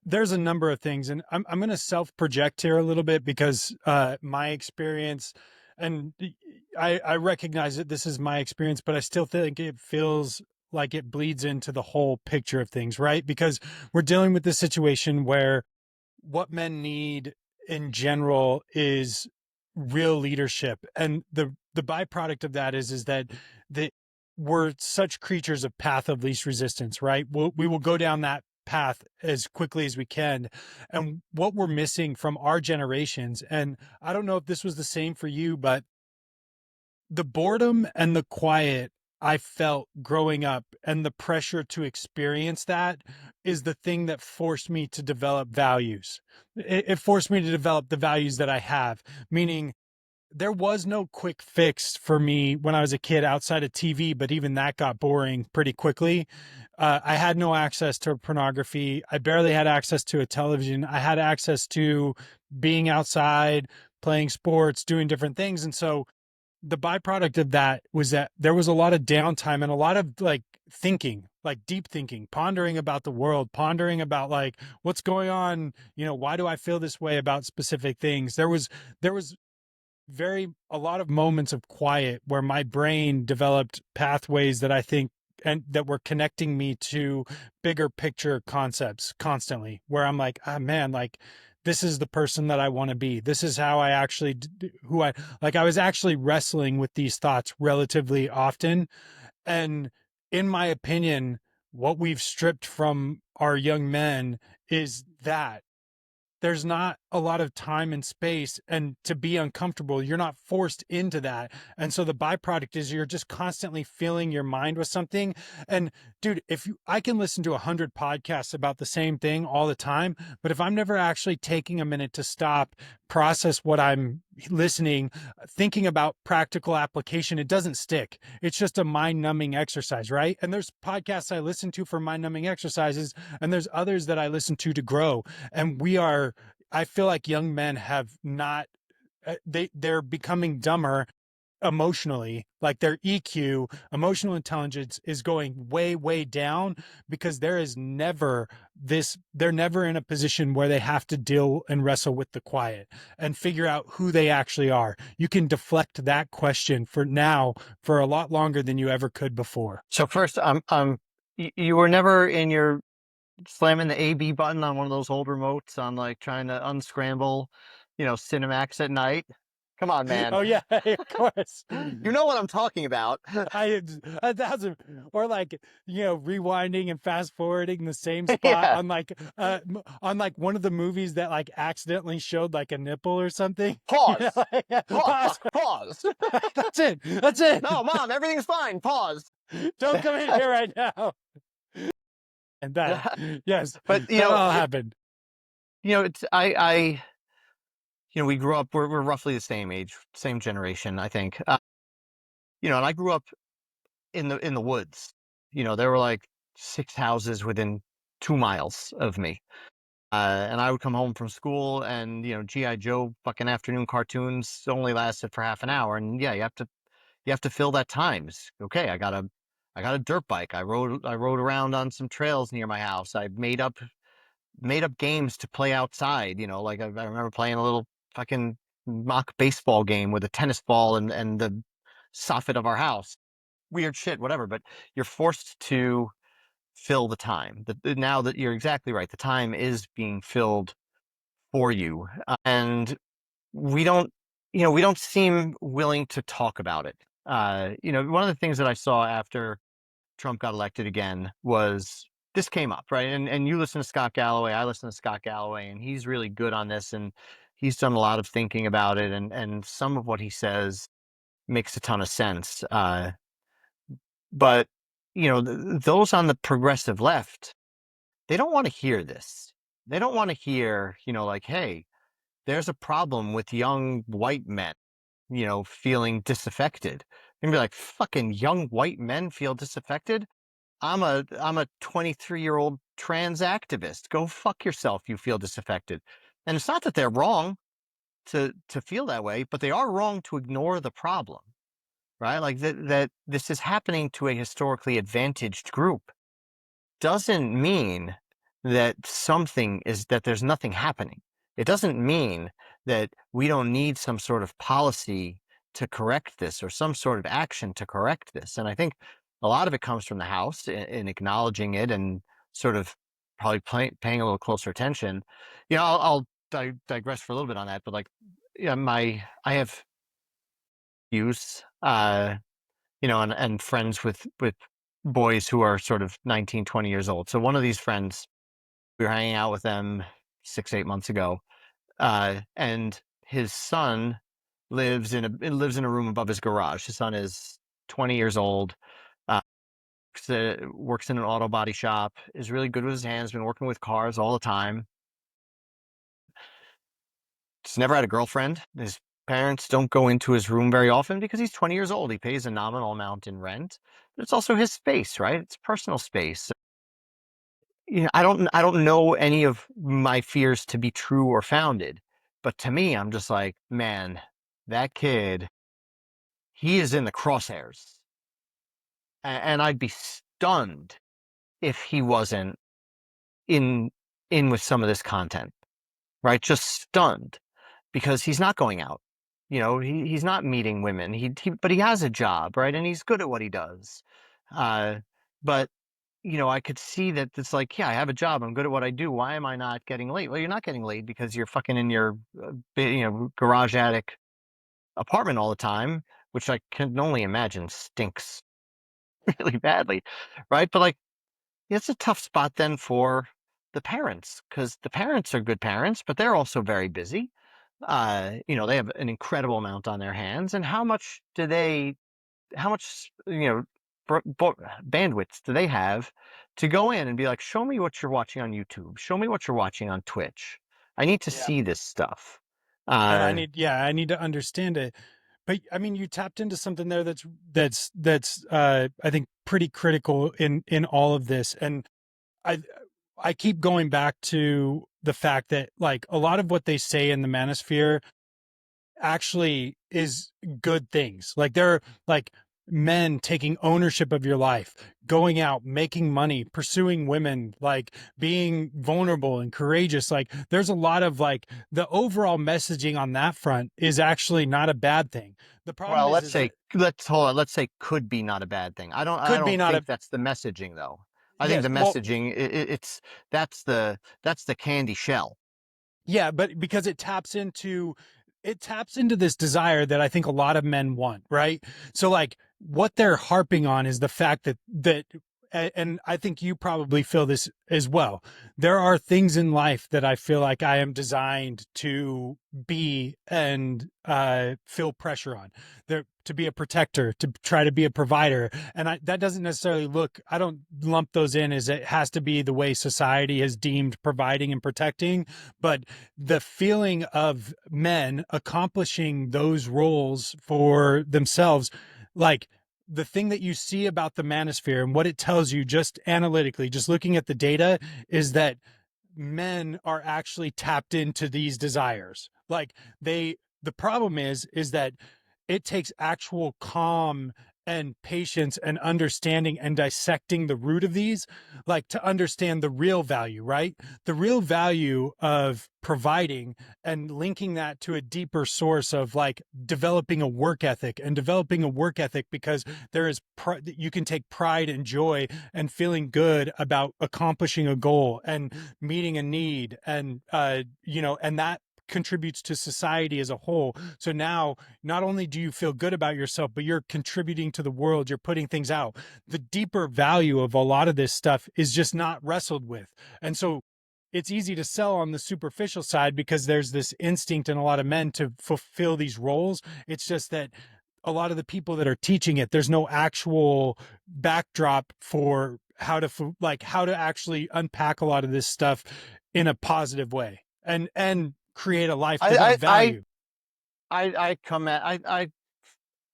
There's a number of things, and I'm going to self project here a little bit because my experience, and I recognize that this is my experience, but I still think it feels like it bleeds into the whole picture of things, right? Because we're dealing with this situation where what men need in general is real leadership, and the byproduct of that is that that we're such creatures of path of least resistance, right? We will go down that path as quickly as we can. And what we're missing from our generations, and I don't know if this was the same for you, but the boredom and the quiet I felt growing up and the pressure to experience that is the thing that forced me to develop values. It forced me to develop the values that I have, meaning there was no quick fix for me when I was a kid outside of TV, but even that got boring pretty quickly. I had no access to pornography. I barely had access to a television. I had access to being outside, playing sports, doing different things. And so the byproduct of that was that there was a lot of downtime and a lot of like thinking, like deep thinking, pondering about the world, pondering about like what's going on, why do I feel this way about specific things. There was very a lot of moments of quiet where my brain developed pathways that I think and that were connecting me to bigger picture concepts constantly, where I'm like, ah, man, like this is the person that I want to be. This is how I actually who I like. I was actually wrestling with these thoughts relatively often. And in my opinion, what we've stripped from our young men is that there's not a lot of time and space, and to be uncomfortable, you're not forced into that. And so the byproduct is you're just constantly filling your mind with something. And dude, if you, I can listen to 100 podcasts about the same thing all the time, but if I'm never actually taking a minute to stop, process what I'm listening, thinking about practical application, it doesn't stick. It's just a mind numbing exercise, right? And there's podcasts I listen to for mind numbing exercises, and there's others that I listen to grow. And I feel like young men have not, they're becoming dumber emotionally. Like their EQ, emotional intelligence, is going way, way down because there is never they're never in a position where they have to deal and wrestle with the quiet and figure out who they actually are. You can deflect that question for now for a lot longer than you ever could before. So first, you were never in your slamming the AB button on one of those old remotes on like trying to unscramble, Cinemax at night. Come on, man. Oh yeah, of course. You know what I'm talking about. I 1,000, or like, rewinding and fast forwarding the same spot Yeah. on like on like one of the movies that like accidentally showed like a nipple or something. Pause. Pause. Pause. Fuck. Pause. That's it. That's it. No, mom, everything's fine. Pause. Don't come in here right now. And that, yes, But that all happened. it's we grew up. We're roughly the same age, same generation, I think. And I grew up in the woods. There were like 6 houses within 2 miles of me. And I would come home from school, and GI Joe fucking afternoon cartoons only lasted for half an hour, and yeah, you have to fill that time. Okay, I got a dirt bike. I rode around on some trails near my house. I made up games to play outside. Like I remember playing a little fucking mock baseball game with a tennis ball and the soffit of our house. Weird shit, whatever. But you're forced to fill the time. Now that you're exactly right, the time is being filled for you, and we don't seem willing to talk about it. One of the things that I saw after Trump got elected again was this came up, right? And you listen to Scott Galloway, I listen to Scott Galloway, and he's really good on this, and he's done a lot of thinking about it, and some of what he says makes a ton of sense. But those on the progressive left, they don't want to hear this. They don't want to hear, like, hey, there's a problem with young white men, feeling disaffected. And be like, fucking young white men feel disaffected? I'm a 23-year-old trans activist. Go fuck yourself, you feel disaffected. And it's not that they're wrong to feel that way, but they are wrong to ignore the problem, right? Like that this is happening to a historically advantaged group doesn't mean that there's nothing happening. It doesn't mean that we don't need some sort of policy to correct this or some sort of action to correct this. And I think a lot of it comes from the House in acknowledging it and sort of probably paying a little closer attention. I'll digress for a little bit on that, but like, yeah, I have views, and friends with boys who are sort of 19, 20 years old. So one of these friends, we were hanging out with them 6, 8 months ago, and his son lives in a room above his garage. His son is 20 years old, uh, works in an auto body shop, is really good with his hands, been working with cars all the time. He's never had a girlfriend. His parents don't go into his room very often because he's 20 years old. He pays a nominal amount in rent, but it's also his space, right? It's personal space. I don't know any of my fears to be true or founded, but to me, I'm just like, man, that kid, he is in the crosshairs. And I'd be stunned if he wasn't in in with some of this content, right? Just stunned because he's not going out. He's not meeting women. But he has a job, right? And he's good at what he does. But I could see that it's like, yeah, I have a job. I'm good at what I do. Why am I not getting laid? Well, you're not getting laid because you're fucking in your, garage attic apartment all the time, which I can only imagine stinks really badly, right? But like, it's a tough spot then for the parents, because the parents are good parents, but they're also very busy. They have an incredible amount on their hands, and how much, bandwidth do they have to go in and be like, show me what you're watching on YouTube, show me what you're watching on Twitch. I need to Yeah. see this stuff. And Uh, I need to understand it. But I mean, you tapped into something there that's I think pretty critical in all of this. And I I keep going back to the fact that like a lot of what they say in the manosphere actually is good things. Like they're like men taking ownership of your life, going out, making money, pursuing women, like being vulnerable and courageous. Like there's a lot of like the overall messaging on that front is actually not a bad thing. The problem well, is that let's hold on. Let's say could be not a bad thing. I could be don't not think a that's the messaging though. I think yes. the Well, messaging it's that's the candy shell. yeah, but because it taps into this desire that I think a lot of men want, right? So like what they're harping on is the fact and I think you probably feel this as well. There are things in life that I feel like I am designed to be and feel pressure on. There to be a protector, to try to be a provider. And that doesn't necessarily I don't lump those in as it has to be the way society has deemed providing and protecting, but the feeling of men accomplishing those roles for themselves, like the thing that you see about the manosphere and what it tells you just analytically, just looking at the data, is that men are actually tapped into these desires. Like the problem is that it takes actual calm and patience and understanding and dissecting the root of these, like to understand the real value, right? The real value of providing and linking that to a deeper source of like developing a work ethic and developing a work ethic because you can take pride and joy and feeling good about accomplishing a goal and meeting a need and that contributes to society as a whole. So now not only do you feel good about yourself, but you're contributing to the world, you're putting things out. The deeper value of a lot of this stuff is just not wrestled with. And so it's easy to sell on the superficial side because there's this instinct in a lot of men to fulfill these roles. It's just that a lot of the people that are teaching it, there's no actual backdrop for how to actually unpack a lot of this stuff in a positive way and create a life of I I value. I come at I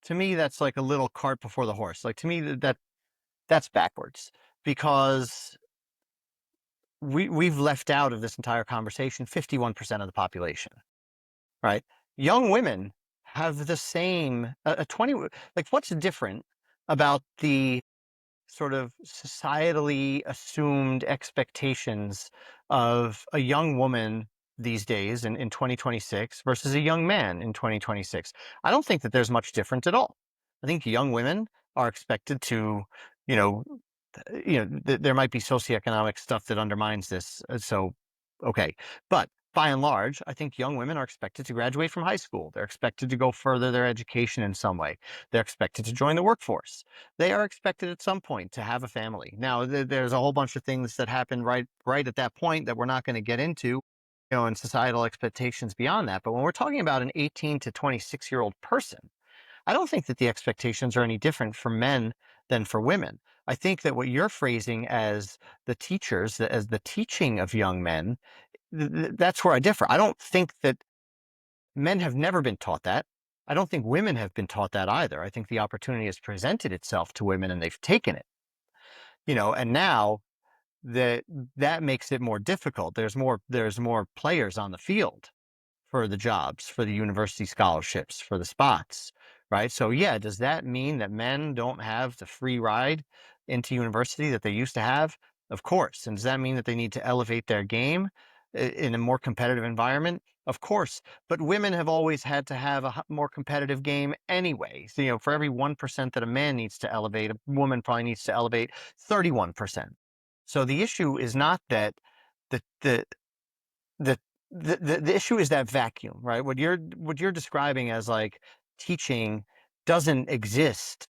to me that's like a little cart before the horse. Like to me that's backwards because we've left out of this entire conversation 51% of the population, right? Young women have the same a 20 like what's different about the sort of societally assumed expectations of a young woman these days in 2026 versus a young man in 2026. I don't think that there's much different at all. I think young women are expected to, you know, there might be socioeconomic stuff that undermines this. So, okay. But by and large, I think young women are expected to graduate from high school. They're expected to go further their education in some way. They're expected to join the workforce. They are expected at some point to have a family. Now, there's a whole bunch of things that happen right at that point that we're not going to get into, and societal expectations beyond that. But when we're talking about an 18 to 26-year-old person, I don't think that the expectations are any different for men than for women. I think that what you're phrasing as the teachers, as the teaching of young men, that's where I differ. I don't think that men have never been taught that. I don't think women have been taught that either. I think the opportunity has presented itself to women and they've taken it, and now that that makes it more difficult. There's more players on the field for the jobs, for the university scholarships, for the spots, right? So yeah, does that mean that men don't have the free ride into university that they used to have? Of course. And does that mean that they need to elevate their game in a more competitive environment? Of course. But women have always had to have a more competitive game anyway. So, for every 1% that a man needs to elevate, a woman probably needs to elevate 31%. So the issue is not that the the the the issue is that vacuum, right? What you're describing as like teaching doesn't exist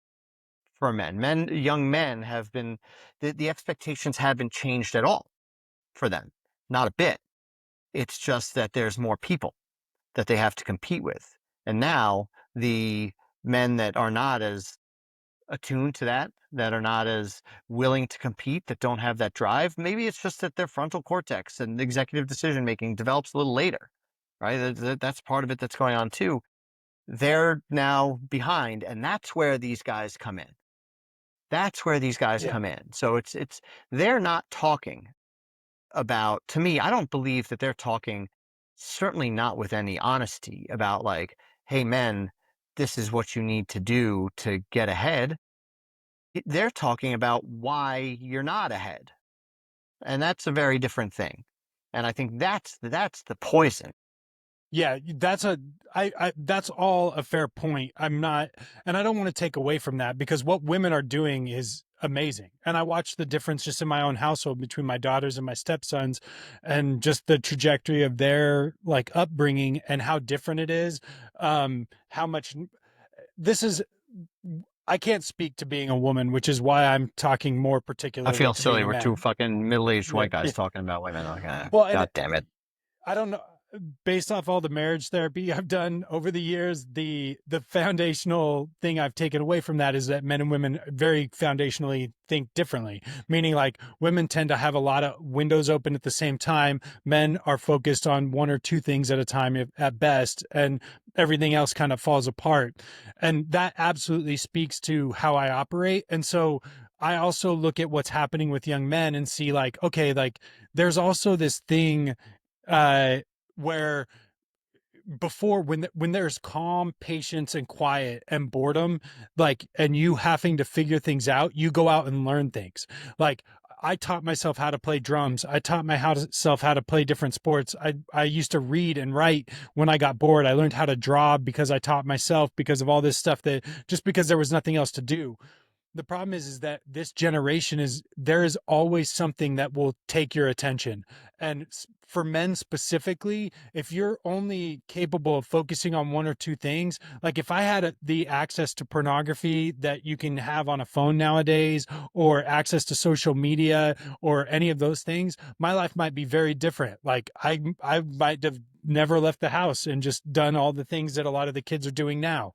for men. Young men have been the expectations haven't changed at all. for them. Not a bit. It's just that there's more people that they have to compete with. And now the men that are not as attuned to that, that are not as willing to compete, that don't have that drive, maybe it's just that their frontal cortex and executive decision making develops a little later, right? That's part of it that's going on too. They're now behind, and that's where these guys come in. That's where these guys Yeah. come in. So it's they're not talking about, to me, I don't believe that they're talking, certainly not with any honesty, about like, hey men, this is what you need to do to get ahead. They're talking about why you're not ahead. And that's a very different thing. And I think that's the poison. Yeah, that's all a fair point. I'm not, and I don't want to take away from that, because what women are doing is amazing. And I watch the difference just in my own household between my daughters and my stepsons, and just the trajectory of their like upbringing and how different it is. How much this is, I can't speak to being a woman, which is why I'm talking more I particularly feel to being silly. a We're two man. fucking middle-aged Yeah, white yeah. guys talking about women. Like, Well, and God damn it. I don't know, based off all the marriage therapy I've done over the years, the foundational thing I've taken away from that is that men and women very foundationally think differently. Meaning, like, women tend to have a lot of windows open at the same time. Men are focused on one or two things at a time at best, and everything else kind of falls apart. And that absolutely speaks to how I operate. And so I also look at what's happening with young men and see, like, okay, like there's also this thing uh where before, when there's calm, patience, and quiet and boredom, like, and you having to figure things out, you go out and learn things. Like, I taught myself how to play drums. I taught myself how to play different sports. I used to read and write when I got bored. I learned how to draw because I taught myself, because of all this stuff, that just because there was nothing else to do. The problem is that this generation is, there is always something that will take your attention. And for men specifically, if you're only capable of focusing on one or two things, like if I had the access to pornography that you can have on a phone nowadays, or access to social media, or any of those things, my life might be very different. Like I might have never left the house and just done all the things that a lot of the kids are doing now.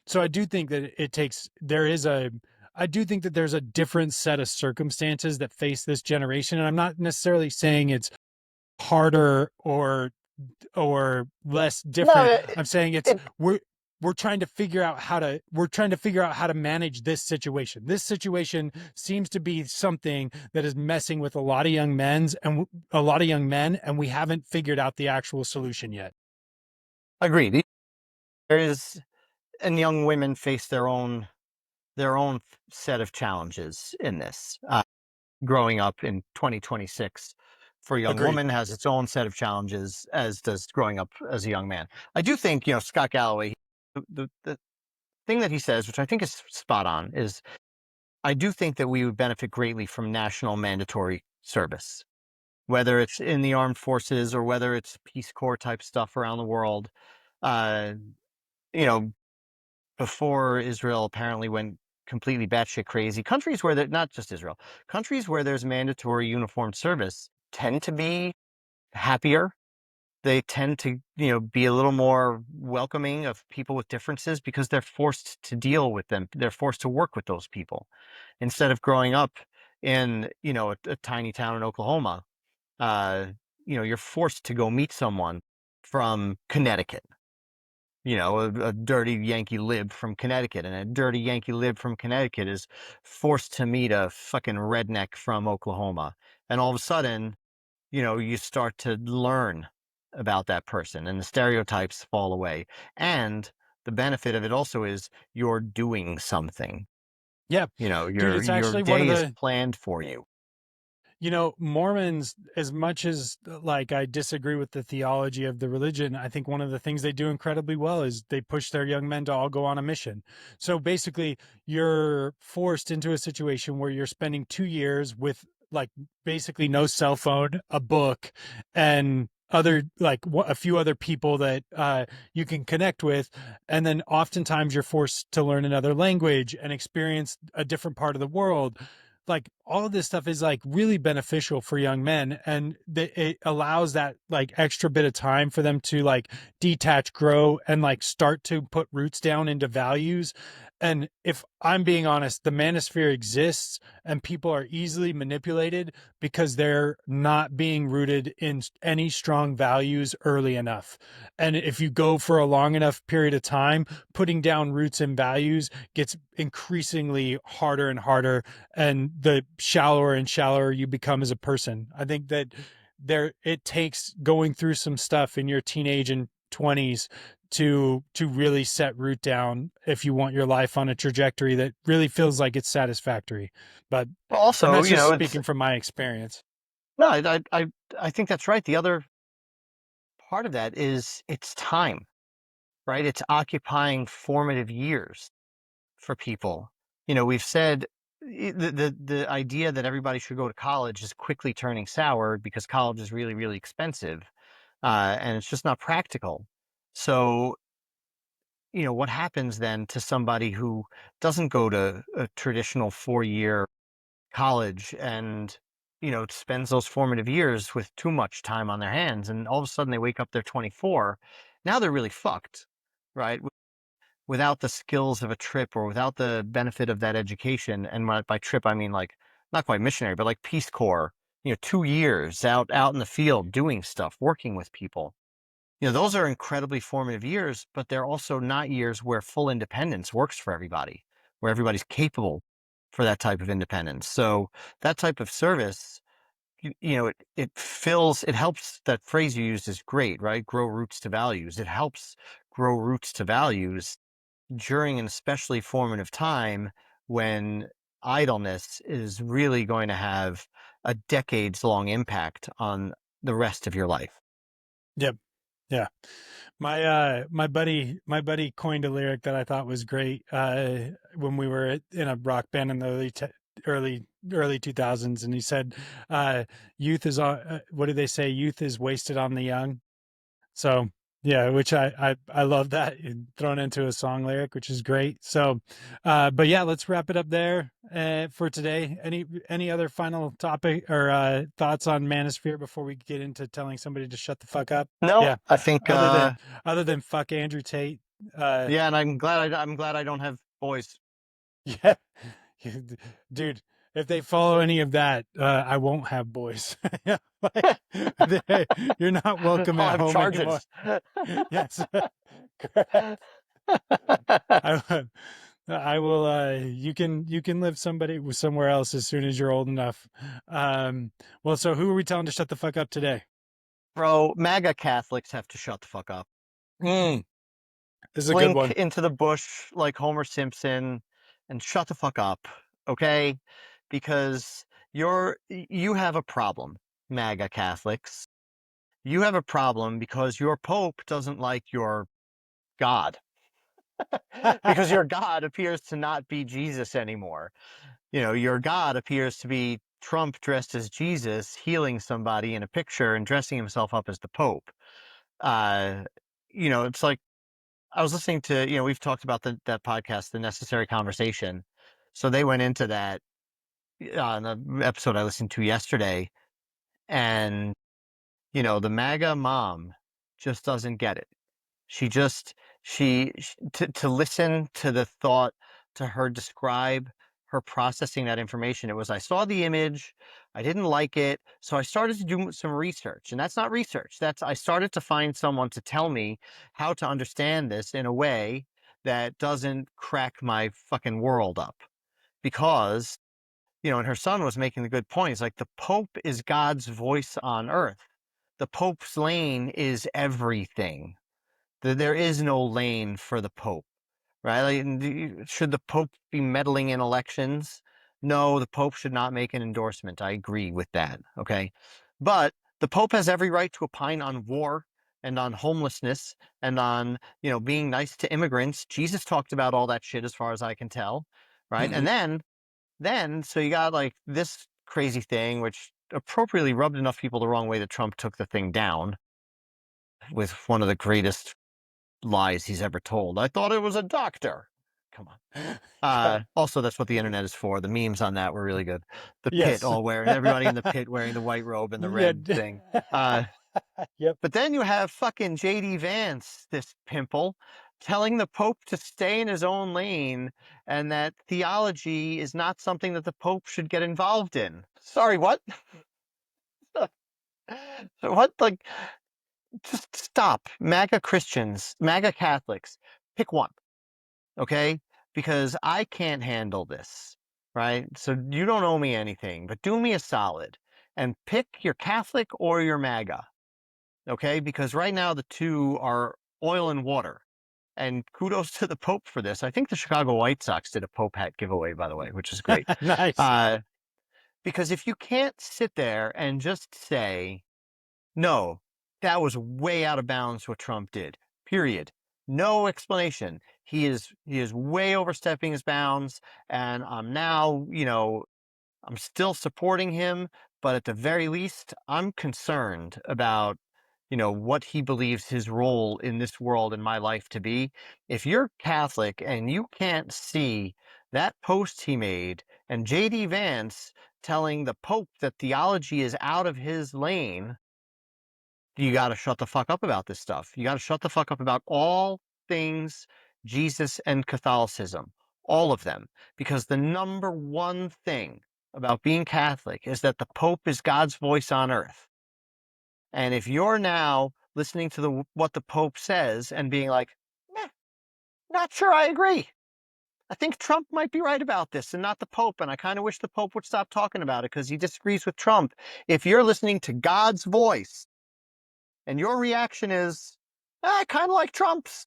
So I do think that I do think that there's a different set of circumstances that face this generation. And I'm not necessarily saying it's harder or less No, different. I'm saying it's, it we're trying to figure out how to manage this situation. This situation seems to be something that is messing with a lot of young men, and we haven't figured out the actual solution yet. agreed. There is, and young women face their own set of challenges in this. Growing up in 2026 for a young Agreed. woman has its own set of challenges, as does growing up as a young man. I do think, Scott Galloway, the thing that he says, which I think is spot on, is I do think that we would benefit greatly from national mandatory service, whether it's in the armed forces or whether it's Peace Corps type stuff around the world. Uh, you know, before Israel apparently went completely batshit crazy, countries where they're not just Israel, countries where there's mandatory uniformed service tend to be happier. They tend to, be a little more welcoming of people with differences because they're forced to deal with them. They're forced to work with those people instead of growing up in, a tiny town in Oklahoma. Uh, you're forced to go meet someone from Connecticut, a dirty Yankee lib from Connecticut, and a dirty Yankee lib from Connecticut is forced to meet a fucking redneck from Oklahoma. And all of a sudden, you start to learn about that person and the stereotypes fall away. And the benefit of it also is you're doing something. Yeah, dude, Your it's actually one of day is the, planned for you. Mormons, as much as like I disagree with the theology of the religion, I think one of the things they do incredibly well is they push their young men to all go on a mission. So basically, you're forced into a situation where you're spending 2 years with, like, basically no cell phone, a book, and other, like, a few other people that you can connect with. And then oftentimes you're forced to learn another language and experience a different part of the world like all of this stuff is like really beneficial for young men, and it allows that like extra bit of time for them to like detach, grow, and like start to put roots down into values. And if I'm being honest, the manosphere exists and people are easily manipulated because they're not being rooted in any strong values early enough. And if you go for a long enough period of time, putting down roots and values gets increasingly harder and harder, and the shallower and shallower you become as a person. I think that it takes going through some stuff in your teenage and 20s to really set root down if you want your life on a trajectory that really feels like it's satisfactory. But and Also, that's just it's speaking from my experience. no, I think that's right. The other part of that is it's time, right? It's occupying formative years for people. We've said the idea that everybody should go to college is quickly turning sour because college is really, really expensive, and it's just not practical. So, what happens then to somebody who doesn't go to a traditional 4-year college and, spends those formative years with too much time on their hands, and all of a sudden they wake up, they're 24. Now they're really fucked, right? Without the skills of a trip or without the benefit of that education. And by trip, I mean like not quite missionary, but like Peace Corps, 2 years out in the field doing stuff, working with people. Those are incredibly formative years, but they're also not years where full independence works for everybody, where everybody's capable for that type of independence. So that type of service, it helps. That phrase you used is great, right? Grow roots to values. It helps grow roots to values during an especially formative time when idleness is really going to have a decades long impact on the rest of your life. Yep. Yeah. My buddy coined a lyric that I thought was great when we were in a rock band in the early early 2000s, and he said youth is what do they say, youth is wasted on the young. So yeah, which I love that thrown into a song lyric, which is great. So but yeah, let's wrap it up there for today. Any other final topic or thoughts on Manosphere before we get into telling somebody to shut the fuck up? No, Yeah, I think, other than other than fuck Andrew Tate. Uh yeah, and I'm glad I don't have boys. yeah, dude, if they follow any of that, I won't have boys. Yeah, like you're not welcome I'll at have home anymore. charges. Yes. Correct. I, I will you can live somebody somewhere else as soon as you're old enough. Well, so who are we telling to shut the fuck up today? Bro, MAGA Catholics have to shut the fuck up. Mm, this is a good Slink one. into the bush like Homer Simpson and shut the fuck up, okay? Because you have a problem, MAGA Catholics. You have a problem because your Pope doesn't like your God. Because your God appears to not be Jesus anymore. Your God appears to be Trump dressed as Jesus, healing somebody in a picture and dressing himself up as the Pope. Uh, it's like I was listening to, we've talked about that podcast, The Necessary Conversation. So they went into that on the episode I listened to yesterday. And, the MAGA mom just doesn't get it. She just to listen to the thought, to her describe her processing that information. It was, I saw the image, I didn't like it, so I started to do some research. And that's not research. That's I started to find someone to tell me how to understand this in a way that doesn't crack my fucking world up. Because, and her son was making the good point. It's like the Pope is God's voice on earth. The Pope's lane is everything. There is no lane for the Pope, right? Like, should the Pope be meddling in elections? No, the Pope should not make an endorsement. I agree with that. Okay. But the Pope has every right to opine on war and on homelessness and on, being nice to immigrants. Jesus talked about all that shit as far as I can tell. Right. And Hmm. so you got like this crazy thing, which appropriately rubbed enough people the wrong way that Trump took the thing down with one of the greatest lies he's ever told. I thought it was a doctor. come on. Also, that's what the internet is for. The memes on that were really good. The pit Yes. all wearing, everybody in the pit wearing the white robe and the Yeah. red thing. Uh, Yep. but then you have fucking JD Vance, this pimple, telling the Pope to stay in his own lane and that theology is not something that the Pope should get involved in. Sorry, what? What? Like, just stop. MAGA Christians, MAGA Catholics, pick one, okay? Because I can't handle this, right? So you don't owe me anything, but do me a solid and pick your Catholic or your MAGA, okay? Because right now the two are oil and water. And kudos to the Pope for this. I think the Chicago White Sox did a Pope hat giveaway, by the way, which is great. Nice. Because if you can't sit there and just say, no, that was way out of bounds what Trump did, period. No explanation. He is way overstepping his bounds, and I'm now, I'm still supporting him, but at the very least, I'm concerned about, what he believes his role in this world in my life to be. If you're Catholic and you can't see that post he made and JD Vance telling the Pope that theology is out of his lane, you got to shut the fuck up about this stuff. You got to shut the fuck up about all things Jesus and Catholicism, all of them, because the number one thing about being Catholic is that the Pope is God's voice on earth. And if you're now listening to what the Pope says and being like, not sure I agree. I think Trump might be right about this and not the Pope. And I kind of wish the Pope would stop talking about it because he disagrees with Trump. If you're listening to God's voice and your reaction is, I kind of like Trump's,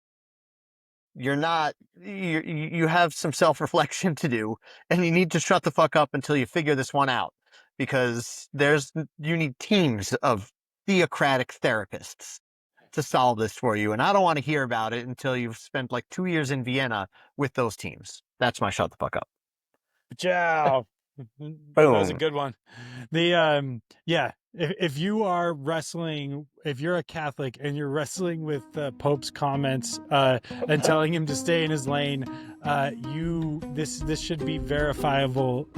you're not, you have some self-reflection to do, and you need to shut the fuck up until you figure this one out, because you need teams of theocratic therapists to solve this for you. And I don't want to hear about it until you've spent like 2 years in Vienna with those teams. That's my shut the fuck up. Ciao. That was a good one. Yeah, if you are wrestling, if you're a Catholic and you're wrestling with the Pope's comments and telling him to stay in his lane, this should be verifiable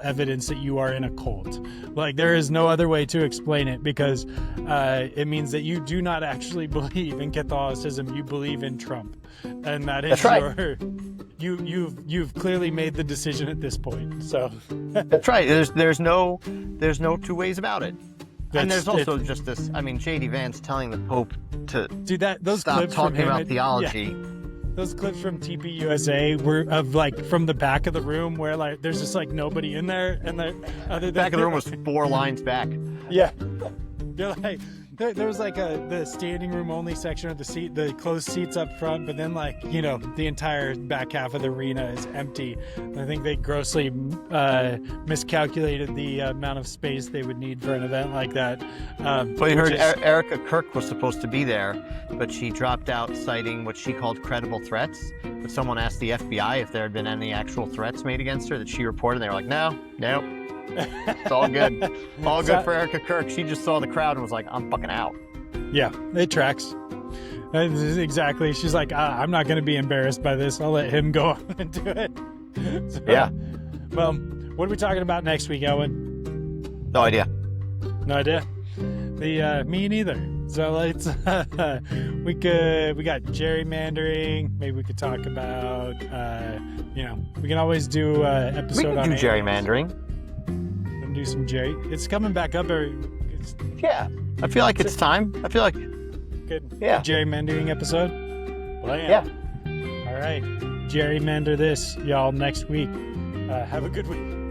evidence that you are in a cult. Like, there is no other way to explain it, because it means that you do not actually believe in Catholicism. You believe in Trump, and that's right. You've clearly made the decision at this point. So that's right. There's no two ways about it. And there's also just this. I mean, JD Vance telling the Pope to those stop clips talking from about theology. Yeah. Those clips from TPUSA were of like from the back of the room where like there's just like nobody in there, and the other back of the room was 4 lines back. Yeah, they're like. There was like the standing room only section of the closed seats up front, but then the entire back half of the arena is empty. I think they grossly miscalculated the amount of space they would need for an event like that. But you heard Erica Kirk was supposed to be there, but she dropped out citing what she called credible threats. But someone asked the FBI if there had been any actual threats made against her that she reported. They were like, no. It's all good. All good for Erica Kirk. She just saw the crowd and was like, I'm fucking out. Yeah, it tracks. Exactly. She's like, I'm not going to be embarrassed by this. I'll let him go on and do it. So, yeah. Well, what are we talking about next week, Owen? No idea. No idea? Me neither. So let's we got gerrymandering. Maybe we could talk about we can always do episode on gerrymandering. Do some Jerry. It's coming back up. Yeah, I feel like it's time. I feel like good. Yeah, gerrymandering episode. Blam. Yeah. All right, gerrymander this, y'all, next week. Have a good week.